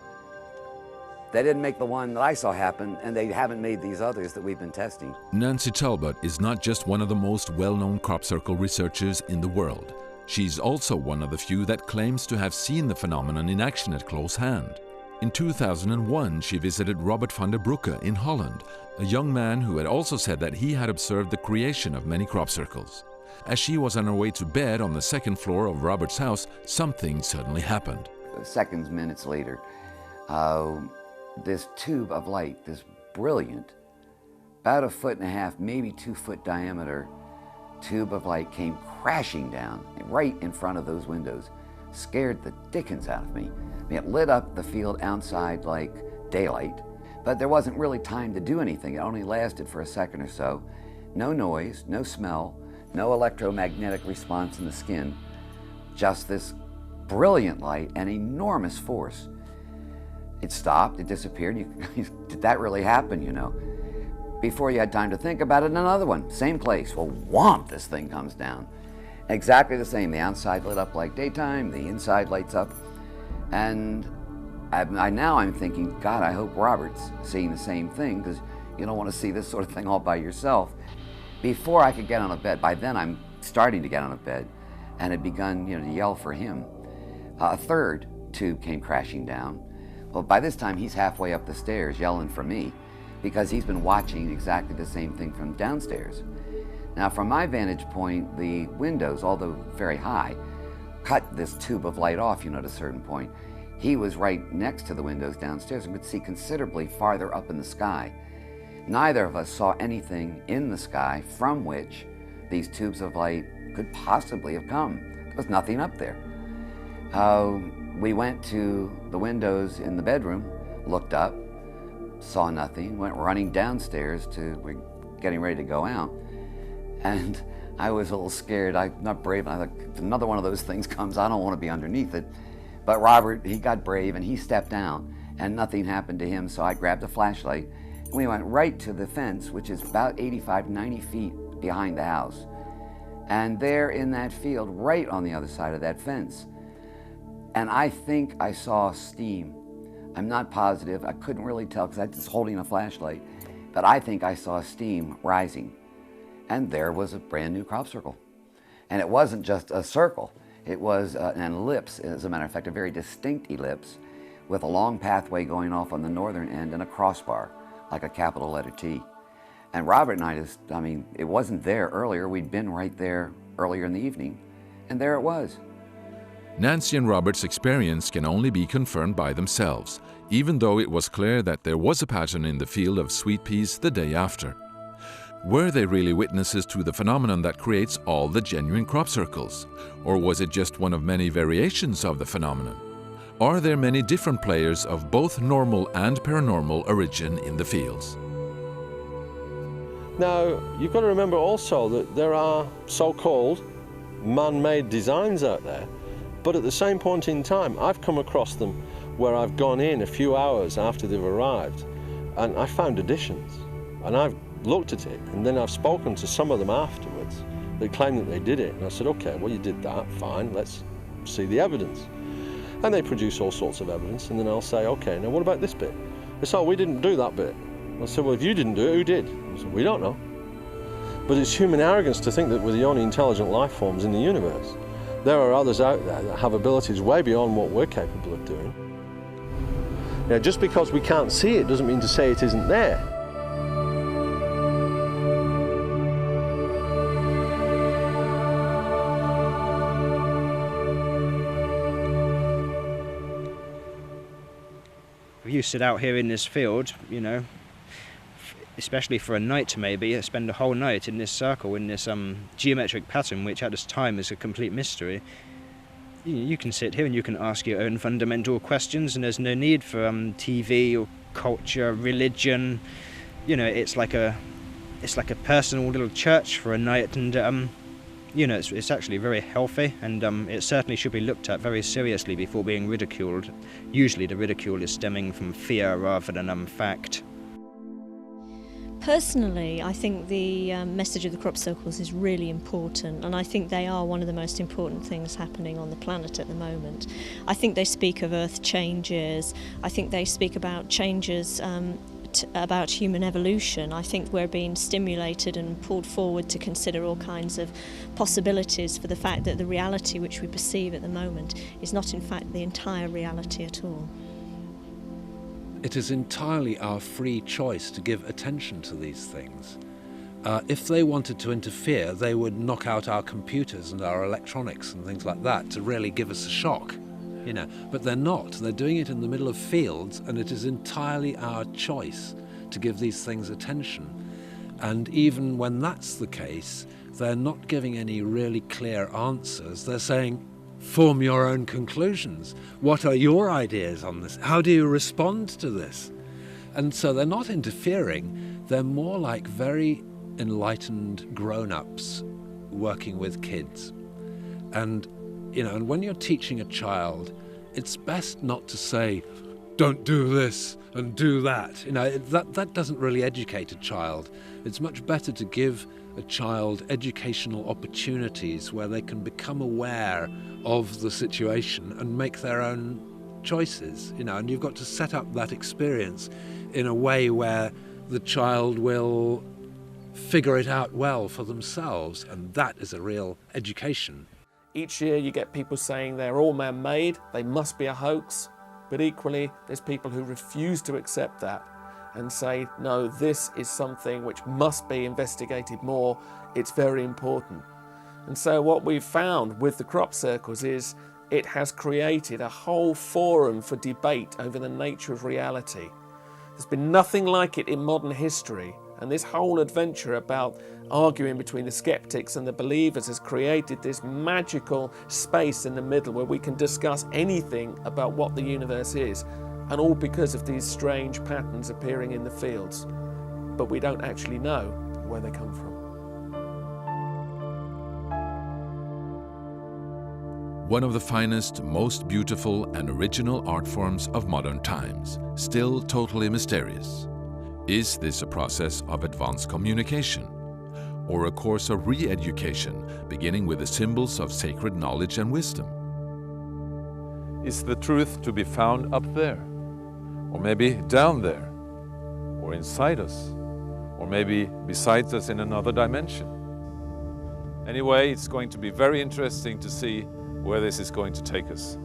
They didn't make the one that I saw happen, and they haven't made these others that we've been testing. Nancy Talbot is not just one of the most well-known crop circle researchers in the world. She's also one of the few that claims to have seen the phenomenon in action at close hand. In 2001, she visited Robert van der Broeke in Holland, a young man who had also said that he had observed the creation of many crop circles. As she was on her way to bed on the second floor of Robert's house, something suddenly happened. Seconds, minutes later, this tube of light, this brilliant, about 1.5 feet, maybe 2 foot diameter tube of light came crashing down right in front of those windows. Scared the dickens out of me. I mean, it lit up the field outside like daylight, but there wasn't really time to do anything. It only lasted for a second or so. No noise, no smell, no electromagnetic response in the skin, just this brilliant light and enormous force. It stopped, it disappeared. Did that really happen, you know? Before you had time to think about it, another one, same place. Well, whomp, this thing comes down. Exactly the same. The outside lit up like daytime, the inside lights up. And now I'm thinking, God, I hope Robert's seeing the same thing, because you don't want to see this sort of thing all by yourself. Before I could get on a bed, by then I'm starting to get on a bed, and had begun, you know, to yell for him. A third tube came crashing down. Well, by this time he's halfway up the stairs yelling for me, because he's been watching exactly the same thing from downstairs. Now, from my vantage point, the windows, although very high, cut this tube of light off, you know, at a certain point. He was right next to the windows downstairs and could see considerably farther up in the sky. Neither of us saw anything in the sky from which these tubes of light could possibly have come. There was nothing up there. We went to the windows in the bedroom, looked up, saw nothing, went running downstairs we're getting ready to go out. And I was a little scared. I'm not brave. I thought, if another one of those things comes, I don't want to be underneath it. But Robert, he got brave and he stepped down and nothing happened to him. So I grabbed a flashlight and we went right to the fence, which is about 85, 90 feet behind the house. And there in that field, right on the other side of that fence. And I think I saw steam. I'm not positive. I couldn't really tell because I was just holding a flashlight. But I think I saw steam rising. And there was a brand new crop circle. And it wasn't just a circle. It was an ellipse, as a matter of fact, a very distinct ellipse with a long pathway going off on the northern end and a crossbar, like a capital letter T. And Robert and I it wasn't there earlier. We'd been right there earlier in the evening, and there it was. Nancy and Robert's experience can only be confirmed by themselves, even though it was clear that there was a pattern in the field of sweet peas the day after. Were they really witnesses to the phenomenon that creates all the genuine crop circles? Or was it just one of many variations of the phenomenon? Are there many different players of both normal and paranormal origin in the fields? Now, you've got to remember also that there are so-called man-made designs out there, but at the same point in time, I've come across them where I've gone in a few hours after they've arrived, and I found additions, and I've looked at it, and then I've spoken to some of them afterwards. They claim that they did it, and I said, okay, well, you did that, fine, let's see the evidence. And they produce all sorts of evidence, and then I'll say, okay, now what about this bit? They say, oh, we didn't do that bit. I said, well, if you didn't do it, who did? I said, we don't know. But it's human arrogance to think that we're the only intelligent life forms in the universe. There are others out there that have abilities way beyond what we're capable of doing. Now, just because we can't see it doesn't mean to say it isn't there. If you sit out here in this field, you know, especially for a night maybe, spend a whole night in this circle, in this geometric pattern, which at this time is a complete mystery. You can sit here and you can ask your own fundamental questions, and there's no need for TV or culture, religion. You know, it's like a personal little church for a night, and you know, it's actually very healthy, and it certainly should be looked at very seriously before being ridiculed. Usually the ridicule is stemming from fear rather than fact. Personally, I think the message of the crop circles is really important, and I think they are one of the most important things happening on the planet at the moment. I think they speak of Earth changes. I think they speak about changes about human evolution. I think we're being stimulated and pulled forward to consider all kinds of possibilities for the fact that the reality which we perceive at the moment is not in fact the entire reality at all. It is entirely our free choice to give attention to these things. If they wanted to interfere, they would knock out our computers and our electronics and things like that to really give us a shock. You know, but they're not. They're doing it in the middle of fields, and it is entirely our choice to give these things attention. And even when that's the case, they're not giving any really clear answers. They're saying, form your own conclusions. What are your ideas on this? How do you respond to this? And so they're not interfering, they're more like very enlightened grown-ups working with kids. And, you know, and when you're teaching a child, it's best not to say, don't do this and do that. You know, that doesn't really educate a child. It's much better to give a child educational opportunities where they can become aware of the situation and make their own choices, you know, and you've got to set up that experience in a way where the child will figure it out well for themselves, and that is a real education. Each year you get people saying they're all man-made, they must be a hoax, but equally there's people who refuse to accept that and say, no, this is something which must be investigated more, it's very important. And so what we've found with the crop circles is it has created a whole forum for debate over the nature of reality. There's been nothing like it in modern history, and this whole adventure about arguing between the skeptics and the believers has created this magical space in the middle where we can discuss anything about what the universe is, and all because of these strange patterns appearing in the fields. But we don't actually know where they come from. One of the finest, most beautiful and original art forms of modern times, still totally mysterious. Is this a process of advanced communication? Or a course of re-education, beginning with the symbols of sacred knowledge and wisdom? Is the truth to be found up there? Or maybe down there? Or inside us? Or maybe besides us in another dimension? Anyway, it's going to be very interesting to see where this is going to take us.